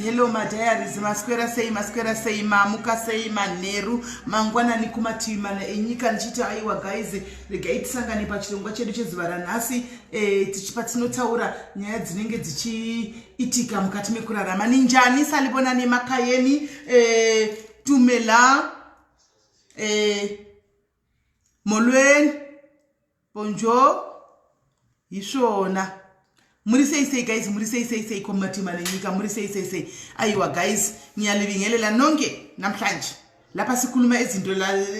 Hello my diaries, maswera sei, mamuka sei, manheru, mangwana nikumatima enyika nichita aiwa guys, regai tisangane pachirongwa chedu chezuva ranhasi, tichipatinotaura nyaya dzinenge dzichiitika mukati mekurarama. Ninjani salibona nemakayeni, tumela, molweni, bonjour, ishona. Muri sei guys, muri sei kumatima nenyika, muri sei. Aiwa guys, ngiyalibingelela nonke namhlanje. Lapha sikhuluma izinto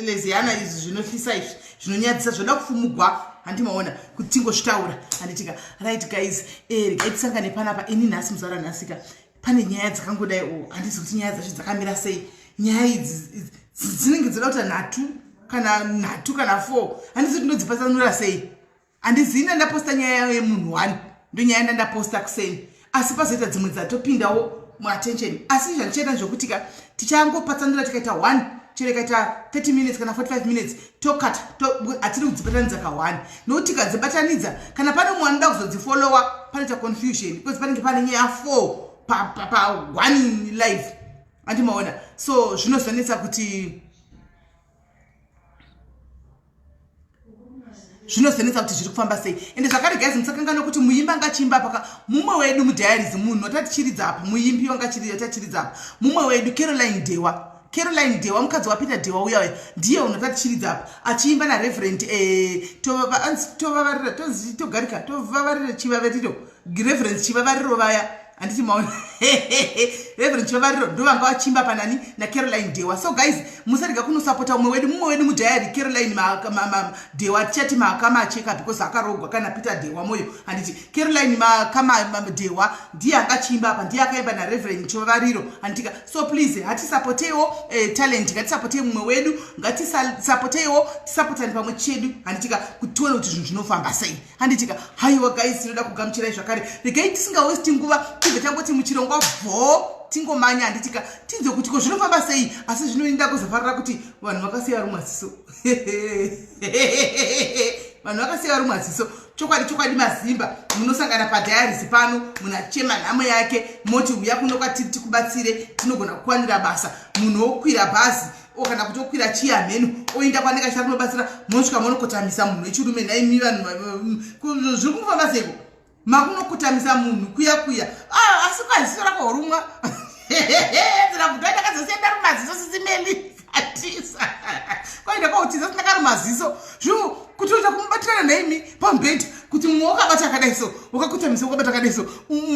leziyana izwi zvinohlisa izvi, zvinonyadzisa zvoda kufumugwa, handimaona kuti tingoshtaura. Handitika, right guys, regai tisangane panapa ini nhasi muzara nhasika. Pane nyaya dzakangodai handisi kuti nyaya dzacho dzakamira sei. Nyaya idzi dzinenge dzoda kuti nhatu kana 4. Handisi tinodzipatsanura sei. Handizina ndaposta nyaya yemunhu 1. Ndonyaya ndaposta kuseni. Asi pazoita dzimwe dzatopindawo muattention. Asi zvichenda zvokutika tichangopatsanura tikaita 1, chirekaita 30 minutes kana 45 minutes tokata atiri kudzibatanidza ka 1. Nokuti tikadzibatanidza kana pane mwana anoda kuzodzifollowa panoita confusion. Because panenge pane nyaya 4 one life andimaona. So zvinozonetsa kuti zviri kufamba sei. Ende zvakare guys musakangana kuti muimbi angachimba paka mumwe wedu mudiaries munhu watatichiridza apa muimbi wangatichiridza apa mumwe wedu Caroline Dewa mukadzi waPeter Dewa uya ndiye unotatichiridza apa achiimba na Reverend tovavarira chivavariro Reverend chivavariro vaya anditi maona Reverend chivavariro ndo vanga vachimba panani na Caroline Dewa. So guys musarega kunosapota mumwe wedu mudiary Caroline Dewa chati makama acheka because akarogwa kana Peter Dewa moyo anditi Caroline makama Dewa ndiye akachimba apa ndiye akaimba na Reverend chivavariro anditika. So please hatisapotewo talent ngatisapotewo mumwe wedu ngatisapotewo tisapotani pamwe chedu anditika kuti tione kuti zvinhu zvinofamba sei anditika. Haiwa guys tinoda kugamuchirai zvakare regai tisinga waste nguva tibve tangoti muchirongwa vho tingomanya anditika tinze kuti ko zvinofamba sei asi zvinoenda kuzofarira kuti vanhu vakasiya rumwe ziso vanhu vakasiya rumwe ziso. Chokwadi mazimba munosangana padiaries pano munachema nhamo yake moti uya kuno kwatiri tikubatsire tinogona kukwanira basa munhu okwira bhazi kana kuti okwira chiyamhenu oenda kwaneka chari kunobatsira mosvika munokotamisa munhu wechirume naimi vanhu zviri kufamba seiko makunokotamisa munhu kuya asi kwaziso rakorumwa dzira kuti ndakazosienda rumaziso sisimeli atisa kwaenda kwautiza sindaka rumaziso zvu kuti uita kumubatirana naimi pambedhi kuti mumwe wakabata akadaiso wakakotamisa wakabata akadaiso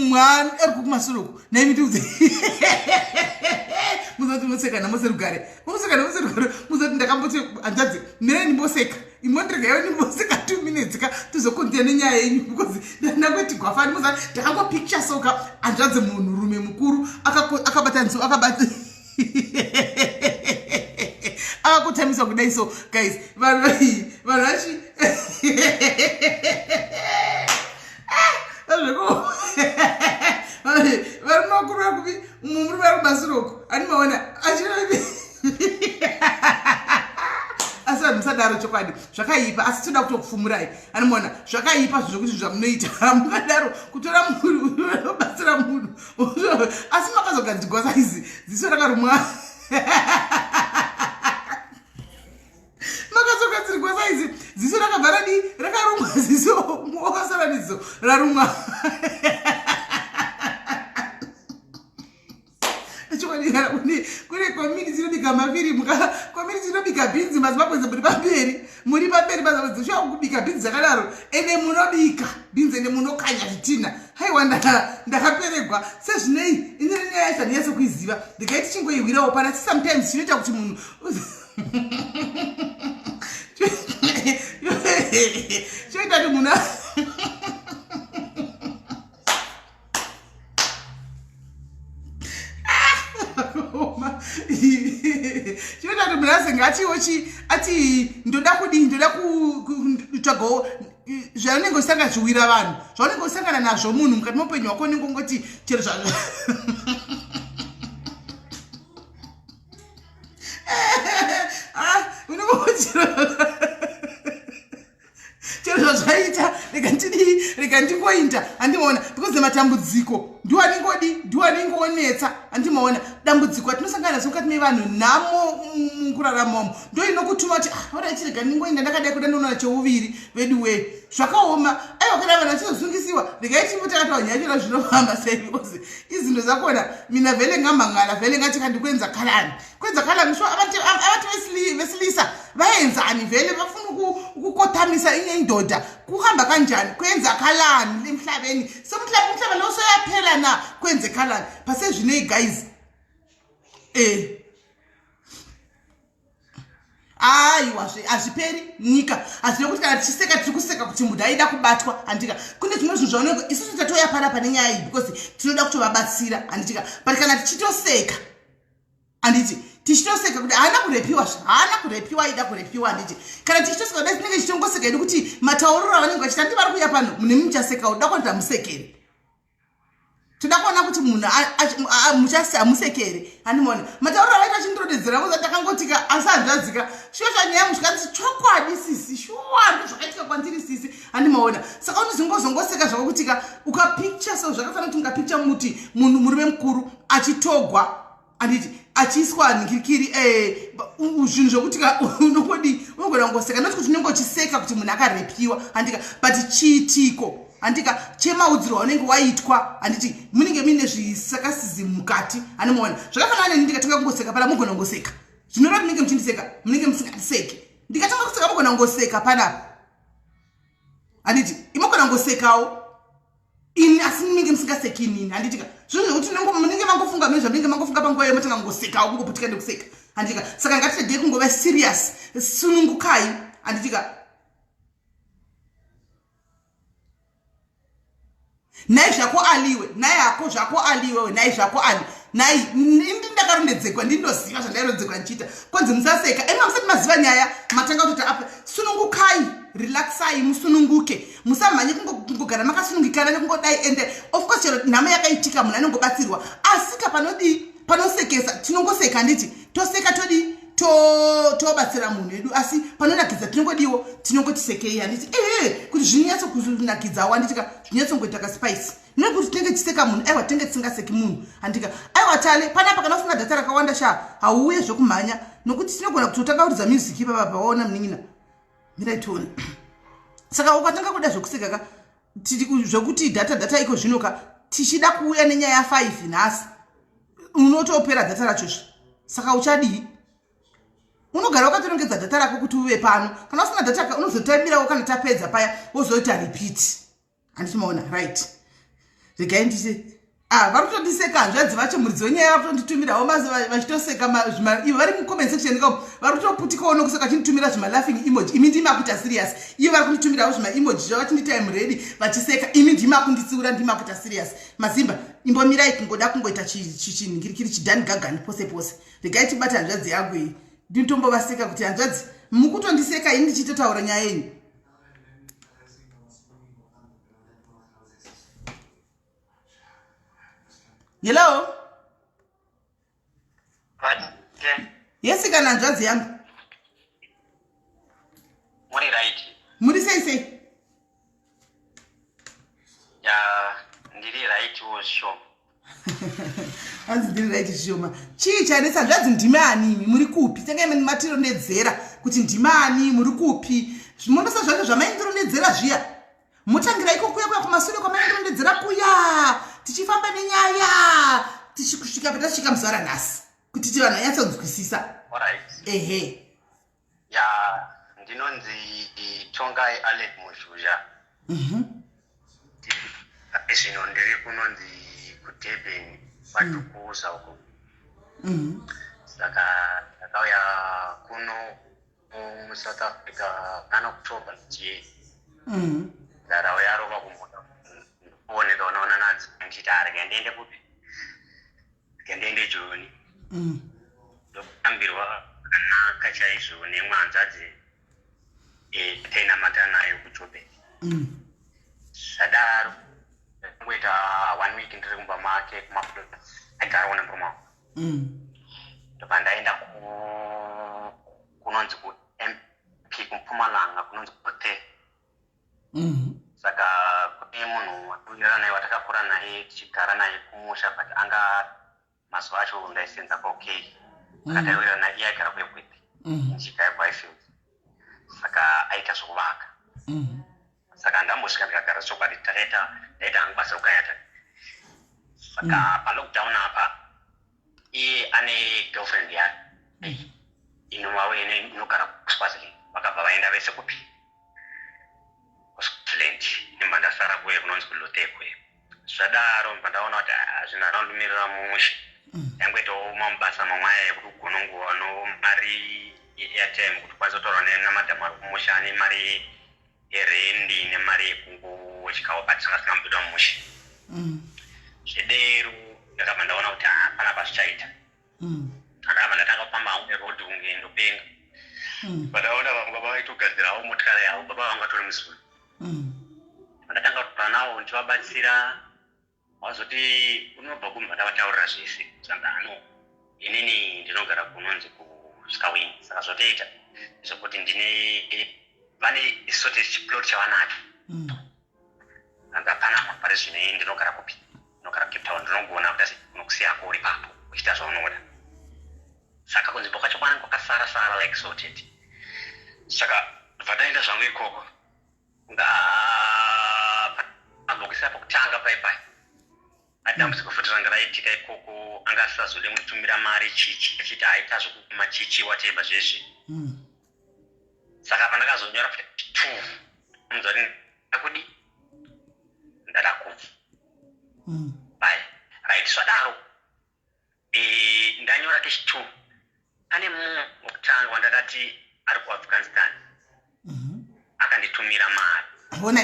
mwana ari kukumasuruku naimi ndiudze muzoti mosekana mose rugare muzoti ndakamboti hanzvadzi mirei ndimboseka imwendiregayo ndimboseka 2 minutes ka tizokonzera nenyaya yenyu because ndakweti gwafani muzati ndakangopicture soka hanzvadzi munhu rume mukuru akabata akakotamisa kudai. So guys vanhu vachi vari makurura kuvi mumuri vari kumasiroko animaona asi vanhu musadaro chokwadi zvakaipa asi toda kutokufumurai animaona zvakaipa zvokuti zvamunoita hamungadaro kutora munhu unobatsira munhu asi makazogadzigwa saizi ziso rakarumwa makazogadzirwa saizi ziso rakabva rakarumwa ziso wakasara neziso rarumwa kune komiti dzinobika mafirimu komiti dzinobika bhinzi mazimabwenzi muri pamberi mazimabwenzi kubika bhinzi dzakadaro ende munobika bhinzi ende munokanya zvitina. Haiwa ndakaperegwa sezvinei inire nyaya yacho handinyaso kuiziva ndikaiti chingoiwirawo pana sometimes chinoita kuti munhu choita kuti munhu chinoita kuti munhu azinga ati ndoda kutsvagawo zvaunenge usanga zviwira vanhu zvaunenge usangana nazvo munhu mukati moupenyu wako unenge ungoti chero zvazvo chero zvazvaita rega ndingoinda handimaona because matambudziko ndiwaningoonetsa handimaona dambudziko atinosangana nazo mukati mevanhu nhamo mukuraramamu ndo inokutuma kuti orachirega ndingoinda ndakadai kuda ndoona cheuviri vedu we zvakaoma aiwa kana vanhu vachizozungisiwa regai chimbotakatawa nyachira zvinofamba sei because izinto zakona mina vhele ngamangana vhele ngati kandikwenza khalani sho abantu vesilisa vaenzani vhele vafuna ukukotamisa inye indoda kuhamba kanjani kwenza khalani emhlabeni somhlaba lo soyaphela na kwenze khalani pasezvinei guys aiwa azviperi nyika azvino kuti kana tichiseka tiri kuseka kuti munhu aida kubatwa handika kune zvimwe zvinhu zvaoneka isusu tatoya panapa nenyaya iyi because tinoda kutovabatsira handitika but kana tichitoseka handiti tichitoseka kuti haana kurepiwa aida kurepiwa handiti kana tichitoseka kudai tinenge tichitongoseka edu kuti matauriro avanenge vachita ndi vari kuya pano mune muchaseka uda kwanda musekere toda kuona kuti munhu musekere animona matauro avaita achindrodedzera moza takangotika asi hanzvadzika shuwa zvanyaya musikati chokwadi sisi shuwa ndozvakaitika kwandiri sisi handimaona saka unozongoseka zvakakutika ukapicture so zvakafanira kuti ungapicture muti munhu murume mukuru achitogwa anditi achiiswa nikirikiri zvinhu zvokutika unogona kungoseka noti kuti unenge uchiseka kuti munhu akarepiwa andika but chiitiko andika chemaudziro waunenge waitwa anditi munenge muine zvisakasizi mukati animaona zvakafanana neni ndikatanga kungoseka pana mugona kungoseka zvinoreva kuti munenge muchindiseka munenge musingatiseki ndikatanga kuseka mugona kungoseka panapa anditi imogona kungosekawo ini asi munenge musingaseki inini handitika zvinhu zvekuti munenge mangofunga mune zvamunenge mangofunga panguva yomutanga kungosekawo kungoputika nekuseka handitika saka ngatitedei kungova serious sunungukai handitika nai zvako aliwe nai hako zvako aliwe nai zvako ali nai indi ndakarondedzekwa ndindoziva zvandairodzekwa ndichiita konzi musaseka ema musati maziva nyaya matanga kutoti apa sunungukai relaxai musununguke musamhanye kungogara makasunungikana nekungodai ende of course chero nhamo yakaitika munhu anongobatsirwa asika panosekesa tinongoseka nditi toseka todi tobatsira munhu edu asi panonakidza tinongodiwo tinongotisekei handiti kuti zvinyatso kunakidzawo handitika zvinyatsongoita kaspice nekuti tinenge tiseka munhu aiwa tinenge tisingaseki munhu handika aiwa tale panapa kana ufunga dhata rakawanda sha hauuye zvokumhanya nokuti tinogona kutotanga kuridza music ipapa paona munin'ina miraitoni saka ukatanga kuda zvokuseka zvokuti dhata iko zvinoka tichida kuuya nenyaya ya5 nhasi unotopera dhata rachozvo saka uchadii unogara wakatorongedza dhata rako kuti uve pano kana usina dhata unozotabirawo kana tapedza paya wozoita repeat handichimaona right regai nditi vari kutondiseka hanzvadzi vacho muridzi wenyaya vari kutonditumirawo vachitoseka ivo vari mucomment section ikamo vari kutoputikawo nokuseka vachinditumira zvimalaughing emoji imi ndimi akuita serious ivo vari kunditumirawo zvimaemoji zvavachinditime ready vachiseka imi ndimi akunditsiura ndimi akuita serious mazimba imbomirai kungoda kungoita chinhingirikiri chidhani gagani pose pose regai tibata hanzvadzi yangu iyi ndinotombovaseka kuti hanzvadzi mukutondiseka ini ndichitotaura nyaya yenyu hello yesi kana hanzvadzi yangu muri right muri sei ya ndiri right wosho hanzi ndiri right zvishoma chii chanetsa hanzvadzi ndimi animi muri kupi tengai matirondedzera kuti ndimi ani muri kupi zvimonosa zvacho zvamaindirondedzera zviya mutangira iko kuya kumashure kwamaindirondedzera kuya tichifamba nenyaya tichikusvika patasvika muzara nhasi kuti ti vanhu vanyatsonzwisisa ehe ya ndinonzi tongai Alec Mushuzha zvino ndiri kunonzi kuDurban kwatukuza uko saka ndakauya kuno muSouth Africa kana October ndarauya rova kumboda kuoneka unaona nadzo nditi arike ndiende kupi ndiende Joni ndokutambirwa kanaka chaizvo nemwanzadzi tainamata nayo kuJoburg zvadaro ngoita 1 week ndiri kumba make kumaflora agarawo nemuruma ndobva ndaenda kunonzi kuMP kuMpumalanga kunonzi kuThe saka kune munhu watungira naye watakakura naye tichigara naye kumusha but anga mazuva acho ndaisenza kwaokay akataiwira naye iye aigara kwekwete njika yekwaifeld saka aita zvokuvaka saka ndambosvika ndikagara chokwadi ndaita hangu basa rokayata saka palockdown apa iye ane girlfriend yake inogara kuSwaziland vakabva vaenda vese kupi kuSwaziland ndimba ndasara kuye kunonzi kuLotekwe zvadaro mbva ndaona kuti hazvina randumirira mumushe yangoitawo mabasa mamwe aya ekuti ugonongoano mari yeairtime kuti kwazotaura namadhamu ari kumushe ane mari yerendi nemari yekungochikawo but sangasingambuda mumushe zvedero ndakabva ndaona kuti panapa zvichaita ndakabva ndatanga kufamba hangu neroad kunge ndopenga ndaona vamwe baba vaitogadzirawo motikari yavo baba vangu vatori muzulu ndatanga kutaura navo ndichivabatsira wazoti unobva kumva ndavataurira zvese sangano inini ndinogara kunonzi kuskawini saka zvotoita zvokuti vane sort chiplot chavanacho angapanapa pari zvine ndinogara kupi ndinogara Cape Town ndinogona kuti unokusiyako uri papo uchiita zvaunoda saka kunzvimbo kwacho kwanenge kwakasara like sorted saka vataenda zvangu ikoko pabhokisi apo kutanga paipai adambudziko futi ranga raitika ikoko anga asazode mutumira mari chichi achiti aita zvokuma chichi wateba zvezvi saka pandakazonyora futi 2 muzoti ndakudi ndada kubva bai right swadaro ndanyora kechi2 pane munhu wokutanga wandakati ari kuafghanistan akanditumira mari bona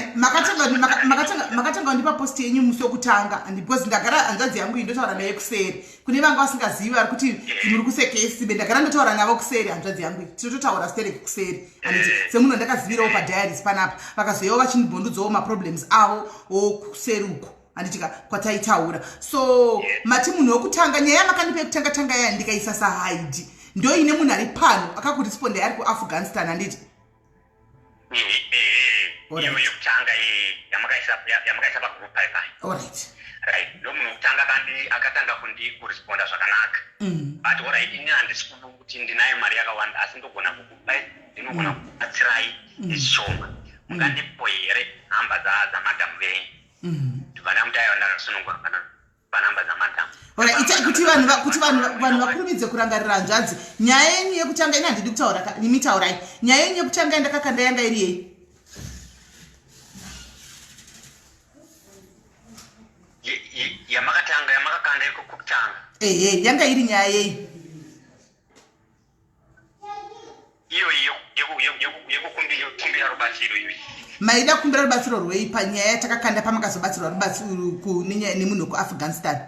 makatanga kundipa post yenyu musi wokutanga because ndagara hanzvadzi yangu indotaura naye kuseri kune vanga vasingazivi vari kuti muri kusekesi be ndagara ndotaura navo kuseri hanzvadzi yangu tinototaura stereki kuseri anditi semunhu ndakazivirawo padiaries panapa vakazoyawo vachindibhondudzawo maproblems avo wokuseri uko anditika kwataitaura so mati munhu wokutanga nyaya yamakandipa yekutanga yaya ndikaisa sahaidi ndo ine munhu ari pano akakuresponda ari kuafghanistan anditi iyo yokutanga yamakaisa pagroup paipai right ndo munhu wokutanga kandi akatanga kuresponda zvakanaka but alright ini handisi kuti ndinayo mari yakawanda asi ndogona kukupai ndinogona kubatsirai nezvishoma mungandipo here nhamba dzamadhamu venyu vana mutayo ndakasunungura panhamba dzamadhamu kuti vanhu vakurumidze kurangarira hanzvadzi nyaya yenyu yekutanga ine handidi kutaura nimitaurai nyaya yenyu yekutanga yandakakanda yanga iri yei yamakakanda yekutanga yanga iri nyaya yei iyo yekukumbira rubatsiro iyo maida kukumbira rubatsiro rwei panyaya yatakakanda pamakazobatsirwa rubatsiro nemunhu wekuafghanistan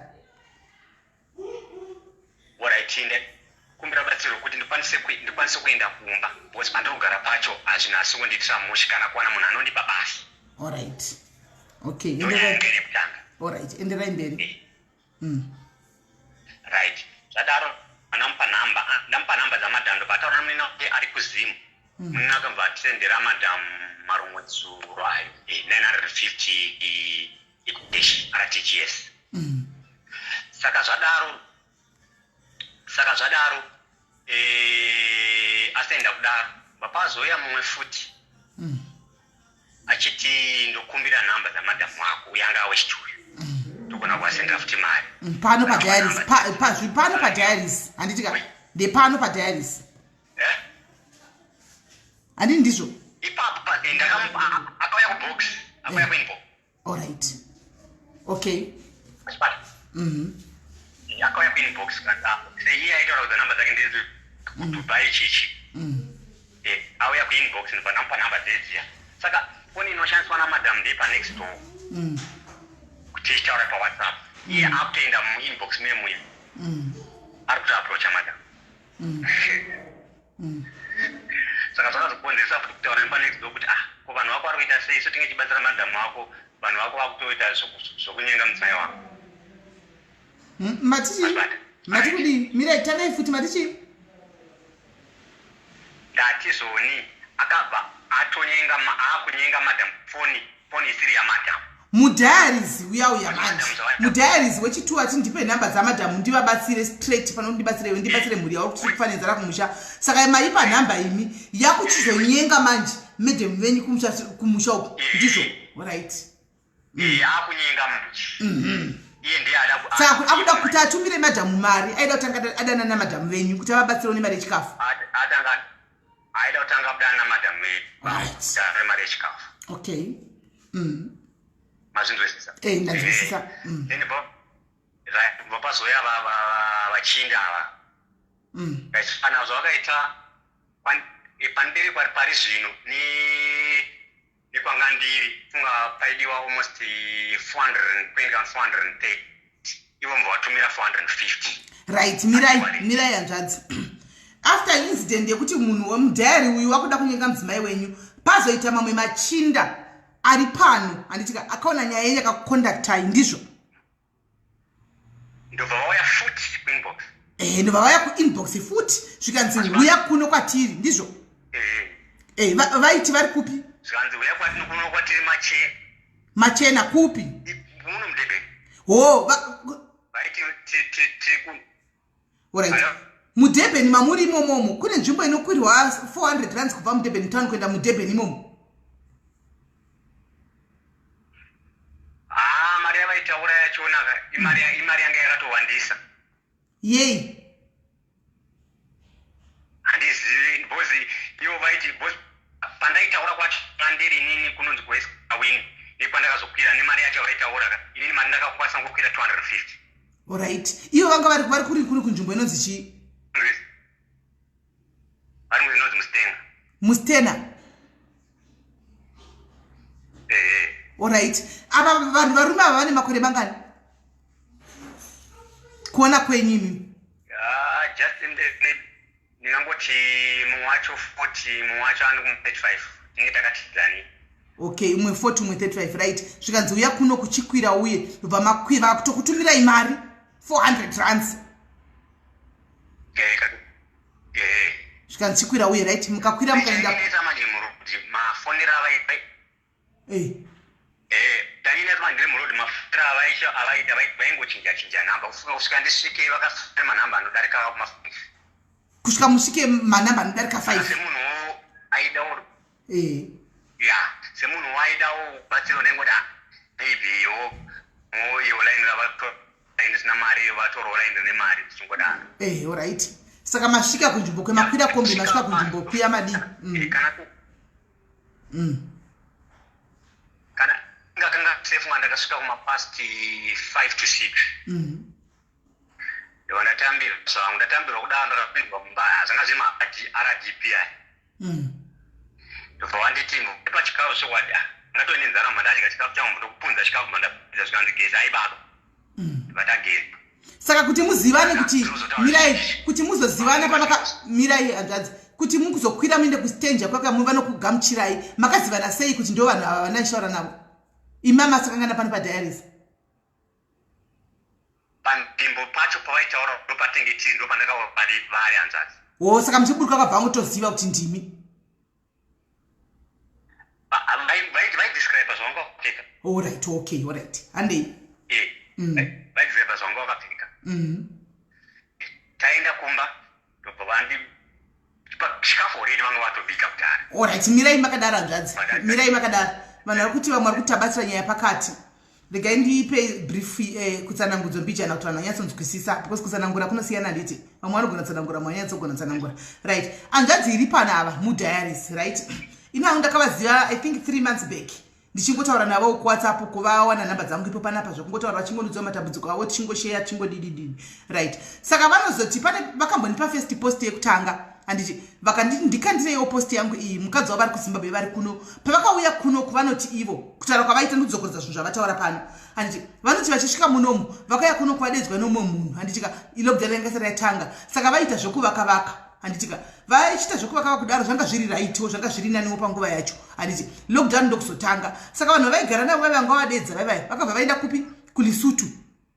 oraitinde kumbira rubatsiro kuti ndikwanise kuenda kumba because pandinogara pacho hazvinasi kundiitira mushi kana kuwana munhu anondipa basi alright okay alright enderai mberi right zvadaro ndamupa nhamba dzamadhamu pataura munina kuti ari kuzimu munina akabva atisendera madhamu marumwedzuro ayo 950 rtgs saka zvadaro asenda kudaro vapazoya mumwe futi achiti ndokumbira nhamba dzamadhamu ako uyanga wechichuyo ndogona kuasendera futi mari pano padiaries handitika ndepano padiaries handii ndizvo ipapo akauya kubox akauya kuinbox alright okay akauya kuinbox seiye aitaura kuti nhamba dzake ndezi kudubai chichi auya kuinbox ndopanamupa nhamba dzedziya saka foni inoshandiswa namadhamu ndepanext door kuti ichitaura pawhatsapp iye akutoenda muinbox memuya ari kutoaprocha madhamu saka zvakazokonzesa futi kutaura nepanext door kuti ko vanhu vako vari kuita sei so tinge chibatsira madhamu ako vanhu vako vakutoita zvokunyenga mudzimai wako mati kudii mirai tangai futi mati chii ndati zoni akabva akunyenga madhamu foni isiri yamadhamu mudhayaries uyauya manje mudhayaries wechitu ati ndipe nhamba dzamadhamu ndivabatsire straight pano ndibatsire mhuri yavo kuti kufanenzera kumusha saka maipa nhamba imi yakuchizonyenga manje madhamu venyu kumusha uku ndizvo right akunyenga manje iye ndiye saka akuda kuti atumire madhamu mari aida kutanga adana namadhamu venyu kuti avabatsirewo nemari yechikafu aida kutanga kudana namadhamu venyu mari yechikafu okay mazvinzwisisa ndazwisisa then vapazoya vachinda ava kana zvavakaita pandiri pari zvino nekwanga ndiri funga paidiwa almost 430 ivo mbovatumira 450 right mirai hanzvadzi after incident yekuti munhu wemudhayari uyu wakuda kunyenga mudzimai wenyu pazoita mamwe machinda ari pano handitika akaona nyaya yenyu yakakondaktai ndizvo ndobva vauya futi kuinbox ndobva vauya kuinbox futi zvikanzi uya kuno kwatiri ndizvo vaiti vari kupi zvikanzi uya kwatino kuno kwatiri machena kupi muno mudebheni vaiti tiri kuno alright mudebheni mamuri imomomo kune nzvimbo inokwirwa 400 rands kubva mudebheni town kuenda mudebheni imomo mari yavaitaura yachonaka imari yanga yakatowandisa yei handizivi bhozi ivo vaiti bhozi pandaitaura kwacho ndiri inini kunonzi kwesawini nekwandakazokwira nemari yacho vaitaura inini mari ndakakwanisa ngokwira 250 alright ivo vanga vari kuri kunzvimbo inonzi chii vari inonzi mustena alright ava vanhu varume ava vane makore mangani kuona kwenyimi just ndingangoti mumwe wacho 40 mumwe wacho andi 35 tinge takatidzani okay umwe 40 umwe 35 right zvikanzi uya kuno kuchikwira uye ndobva makwira kutokutumirai mari 400 rands zvikanzi chikwira uye right mukakwira mukaenda manje murudi mafonera danina mandiri murudi mafonera avaita vaingochinja namba kusvika ndisvike vakasvika manamba anodarika kusvika musvike manamba anodarika 5 semunhu aidawo semunhu waidawo batsiro nengoda maybe iwo laini ravatoaini sina mari vatorowo laini nemari zvichingodaro alright saka masvika kunzvimbo kwemakwira kombi masvika kunzvimbo kwiya madii kana ngakanga sefunga ndakasvika kumapasti 5 to 6 ndo ndatambira zvangu ndatambirwa kudaro ndakapindwa mumba zvanga zvima rdp aya ndobva wanditi pachikafu chokwadi ngatoni nzara mandadya chikafu changu ndokupunza chikafu mandapinza zvikanzi gezi aibaba vatagezi saka kuti muzivane kuti mirai kuti muzozivana mirai hanzvadzi kuti mukuzokwira muende kustenja kwaka muva nokugamuchirai makazivana sei kuti ndo vanhu ava vanaishaura navo imama sakangana pano padiaries panzvimbo pacho pavaitaura ndopatengetiri ndo pandakaura vari hanzvadzi saka muchiburuka kwabva mutoziva kuti ndimi vaidescribe zvavanga vakapfeka alright okay alright handei vaidescribe zvavanga vakapfeka taenda kumba ndobva vandi chikafu already vanga vatobika kudhara alright mirai makadara hanzvadzi mirai makadara vanhu vari kuti vamwe vari kutabatsira nyaya pakati regai ndiipe brief kutsanangudzo mbijana kuti vanhu vanyatsonzwisisa because kutsanangura kunosiyana nditi vamwe vanogona tsanangura vamwe vanyatsogona tsanangura right hanzvadzi iri pana ava mudiaries right inangu ndakavaziva I think 3 months back ndichingotaura navo kuwhatsapp kuvawana nhamba dzangu ipo panapa zvokungotaura vachingondidziwa matambudziko avo tichingosheya tichingodididini right saka vanozoti pane vakambonipa first post yekutanga handiti ndikandireiwo post yangu iyi mukadzi wavo vari kuzimbabwe vari kuno pavakauya kuno kuvanoti ivo kutaura kwavaita ndikudzokorodza zvinhu zvavataura pano handiti vanoti vachisvika munomu vakauya kuno kuvadedzwa nomumwe munhu handitika ilockdown yangasati yatanga saka vaita zvokuvakavaka handitika vachiita zvokuvakava kudaro zvanga zviri raitiwo zvanga zviri naniwo panguva yacho handiti lockdown ndokuzotanga saka vanhu vaigara navo vaiva vanga vadedza vaivai vakabva vaenda kupi kulisutu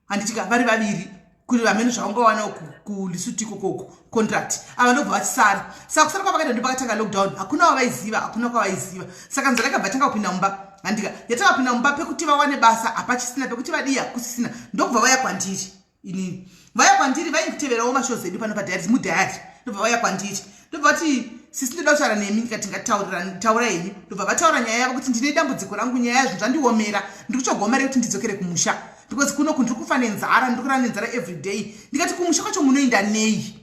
handitika vari vaviri kuri vamene zvavangawanawo kulisutu ikokoko contract ava ndobva vachisara saka kusara kwavakaenda ndo pakatanga lockdown hakuna wavaiziva hakuna kwavaiziva saka nzira yakabva tanga kupinda mumba handika yatakapinda mumba pekuti vawane basa hapachisina pekuti vadiya kusisina ndokubva vaya kwandiri inini vaya kwandiri vainditeverawo mashows edu pano padiaries mudhayari ndobva vaya kwandiri ndobva vati sisi ndoda kutaura nemi ndikati ngataura henyu ndobva vataura nyaya yavo kuti ndine dambudziko rangu nyaya yazvo zvandiomera ndiri kuchogomera kuti ndidzokere kumusha because kunoku ndiri kufa nenzara ndiri kurara nenzara everyday ndikati kumusha kwacho munoenda nei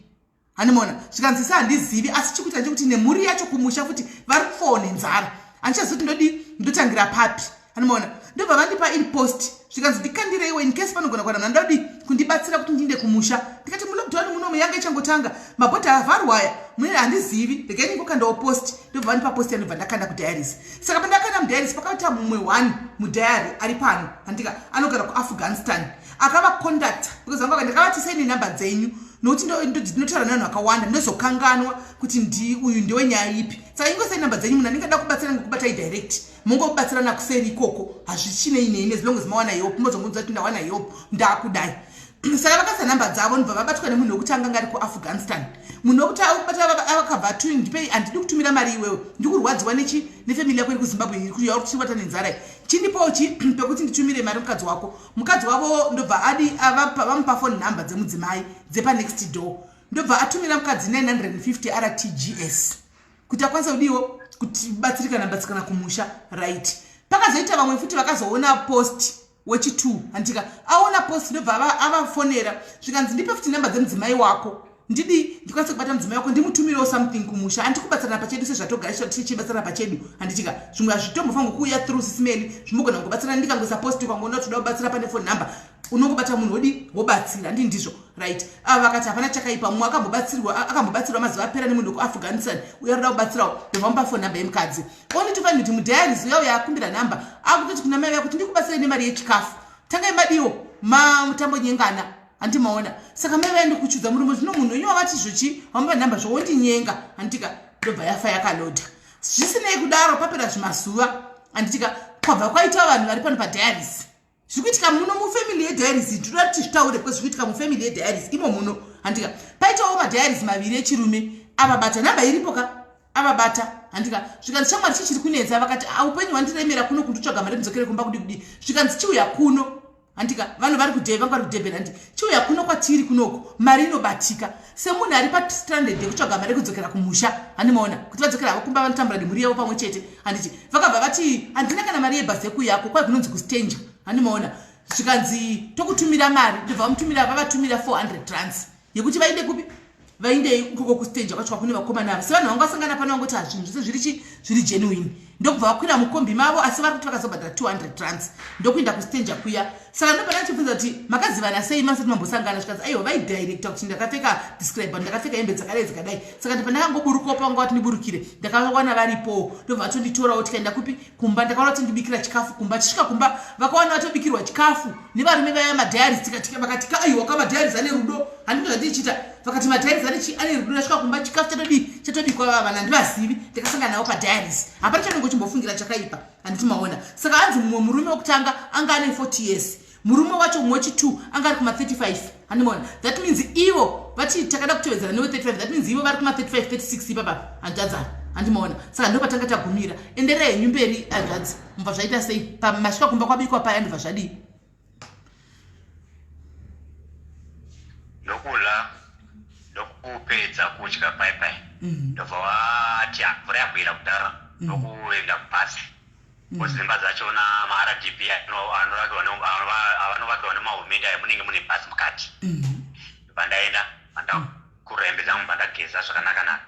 hanimona zvikanzisa handizivi asi chikuita ndechekuti nemhuri yacho kumusha futi vari kufawo nenzara handichazoti ndodi ndotangira papi hanimona ndobva vandipa inpost zvikanzi ndikandireiwo in case panogona kuwana ndodi kundibatsira kuti ndiende kumusha ndikati mulockdown munomu yanga ichangotanga mabhodha avharwaya mune handizivi regai ndingokandawo post ndobva vandipa post yanobva ndakanda kudiaries saka pandakanda mudiaries pakaita mumwe 1 mudhayari ari pano handika anogara kuafghanistan akavaconducta because vanga ndakavati saini nhamba dzenyu nokuti ndinotaura nevanhu vakawanda ndinozokanganwa kuti uyu ndewenyaya ipi saka ingosai nhamba dzenyu munhu anenge da kubatsira ngokubatai direct mungokubatsirana kuseri ikoko hazvichinei neni as long as mawana help mozongonzwa kuti ndawana help ndakudai saka vakasa namba dzavo ndobva vabatwa nemunhu wekuti anga ngari kuafghanistan munhu wekuti akubata akabva tu ndipei handidi kutumira mari iwewe ndikurwadziwa nefamily yako iri kuzimbabwe iri kuya uri kuchibata nenzara chindipochi pekuti nditumire mari mukadzi wako mukadzi wavo ndobva adi vamupa phone number dzemudzimai dzepanext door ndobva atumira mukadzi 950 rtgs kuti akwanisa kudiwo kuti batsirikana kumusha right pakazoita vamwe futi vakazoona post wechi2 andika aona post ndobva avafonera zvikanzi ndipe futi namba dzemudzimai wako ndikwanisa kubata mudzimai wako ndimutumirewo something kumusha handikubatsirana pachedu sezvatogarisha tichibatsirana pachedu handitika zvimwe hazvitombofanira kuuya through sismail zvinogona kubatsirana ndikangoisa post ukangoona kuti uda kubatsira pane phone number unongobata munhu wodi wobatsira ndizvo right ava vakati hapana chakaipa mumwe akambobatsirwa mazuva apera nemunhu wekuafghanistan uya roda kubatsirawo ndovamupa phone number yemukadzi only tofanira kuti mudhayaris uya uya akumbira namba akutoti kuna mai kuti ndikubatsirei nemari yechikafu tangai madiwo mutambonyengana handimaona saka mai vaende kuchudza murume zvino munhu inyova vati zvochi wamupa namba zvowondinyenga handitika ndobva yafa yakalodha zvisinei kudaro papera zvimazuva handitika kwabva kwaita vanhu vari pano padhayaris zvikuitika muno mufamily yedhayaris tinoda kuti zvitaure kwezvikuitika mufamily yedhayaris imo muno handika paitawo madhayaris maviri echirume avabata namba iripoka avabata handika zvikanzi shamwari chichiri kunetsa vakati upenyu hwandiremera kuno kundotsvaga mari mudzokere kumba kudi zvikanzi chiuya kuno handika vanhu vari kudhebhen handi chiuya kuno kwatiri kunoko mari inobatika semunhu ari pastranded yekutsvaga mari kudzokera kumusha handimaona kuti vadzokera havo kumba vanotambura nemhuri yavo pamwe chete handiti vakabva vati handina kana mari yebhasi yekuyako kwai kunonzi kustenja handimaona zvikanzi tokutumira mari ndobva vamutumira vavatumira 400 rands yekuti vainde kupi vainde ukoko kustenja kwacho kune vakomana avo sevanhu vanga vasangana pano vangoti hazvinhu zvese zviri genuine ndokubva vakwira mukombi mavo asi vari kuti vakazobhadhara 200 rands ndokuenda kustenja kuya saka ndobva ndachibvunza kuti makazivana sei masati mambosangana zvikanzi aiwa vaidirecta kuti ndakapfeka describer ndakapfeka hembe dzakadai dzakadai saka ndibva ndakangoburukawo panga vati ndiburukire ndakawana varipo ndobva vatonditorawo tikaenda kupi kumba ndakaona kuti ndibikira chikafu kumba tisvika kumba vakawana vatobikirwa chikafu nevarume vaya madhayaris vakatika aiwa kamadhayaris ane rudo handiko zvandichita vakati madhayaris ane rudo ndasvika kumba chikafu chatobikwa vavana ndivazivi ndakasangana navo padhayaris hapana chanongo chimbofungira chakaipa handitimaona saka hanzi mumwe murume wokutanga anga ane 40 years murume wacho mumwe wechi2 anga ari kuma35 handimaona that means ivo vati takada kutevedzera newe 35 that means ivo vari kuma35 36 ipapa handadzana handimaona saka ndopatanga tagumira enderera henyu mberi hanzvadzi mubva zvaita sei pamasvika kumba kwabikwa paya ndobva zvadii ndokula ndokupedza kudya paipai ndobva vati mvura yabwira kudara ndokuenda kubhasi kuzimba dzachona maRDP anovakirwa nemahurumende aya munenge mune bhasi mukati pandaenda pandakurembe dzangu pandageza zvakanakanaka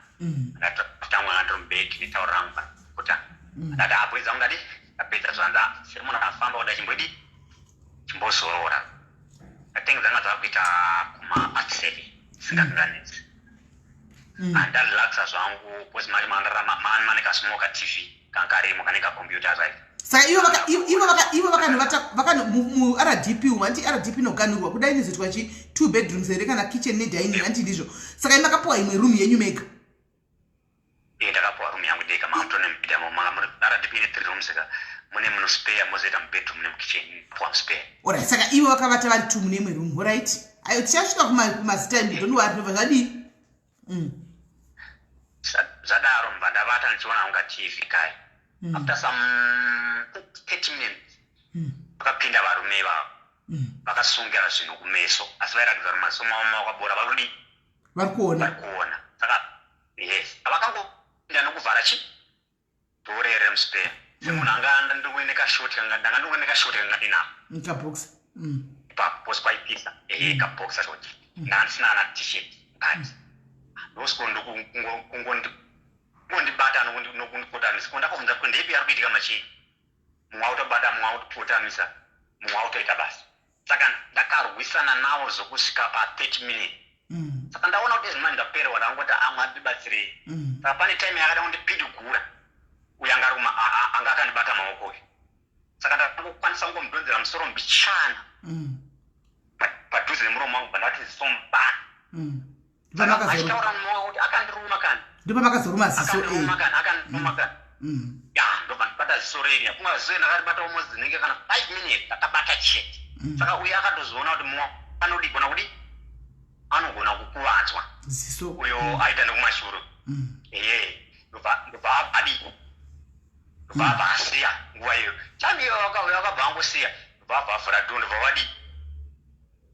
ndatamwana ndiri mubhegi netauro rangu pakuta ndati apwe dzangu ndati ndapedza zvanza semunhu akafamba kuda chimbozorora ndatenga dzanga dzakuita kuma-87 singakanganidzi andalilakisa zvangu kozi mari manekasimoka tv kankarimo kaneka kompyuta zvaiko saka ivo vakano muRDP umu hanti RDP inoganhurwa kudai nizoitwa 2 bedrooms here kana kitchen nedining hanti ndizvo saka imakapuwa imwe room yenyu mega ndakapuwa room yangu deka maamutone mubhedha RDP ine 3 rooms saka mune muno spare mozoita mubedroom nemukitchen puwa spare alright saka ivo vakavata vari 2 mune imwe room alright ayo tichasvika kumazita don't worry ndobva zvadii zvadaro mubva ndavata ndichiona unga tv kai after some 30 minutes vakapinda varume vavo vakasungira zvinhu kumeso asi vairatidza kuti masomo avo wakabora varudi vari kuona saka yes avakangopinda nokuvhara dhore remuspare semunhu anga ndingoine kashoti ndanga ndingoine kashoti kangadinako kaboxa paposi paipisa kaboxa shoti ndandisina ana t-shirt kati ndosikondibata nokundipotamisa kondakabvunza kuti ndeipi ari kuitika machii mumwe autobata mumwe autopotamisa mumwe autoita basa saka ndakarwisana navo zokusvika pa30 minutes saka ndaona kuti zimani ndaperwa ndangoti amwadibatsirei saka pane time yakada kundipidigura uyo anga akandibata maoko uyu saka ndakangokwanisa kungomudonzera musoro mbichana padhuze nemuromo wangu bandati zisombana achitaura mumwe kuti akandiruma kani ndipo makazoruma ziso akandiruma kani ya ndobva ndibata ziso reri kunga ziso ndakaribata almost dzinenge kana 5 minutes ndakabata chete saka uyo akatozoona kuti mumwe anodigona kuti anogona kukuwadzwa ziso uyo aita nekumashure ndobva abadiko ndobva abva asiya nguva iyo chamiyo wakabva angosiya ndobva abva avhura dhoo ndobva wadi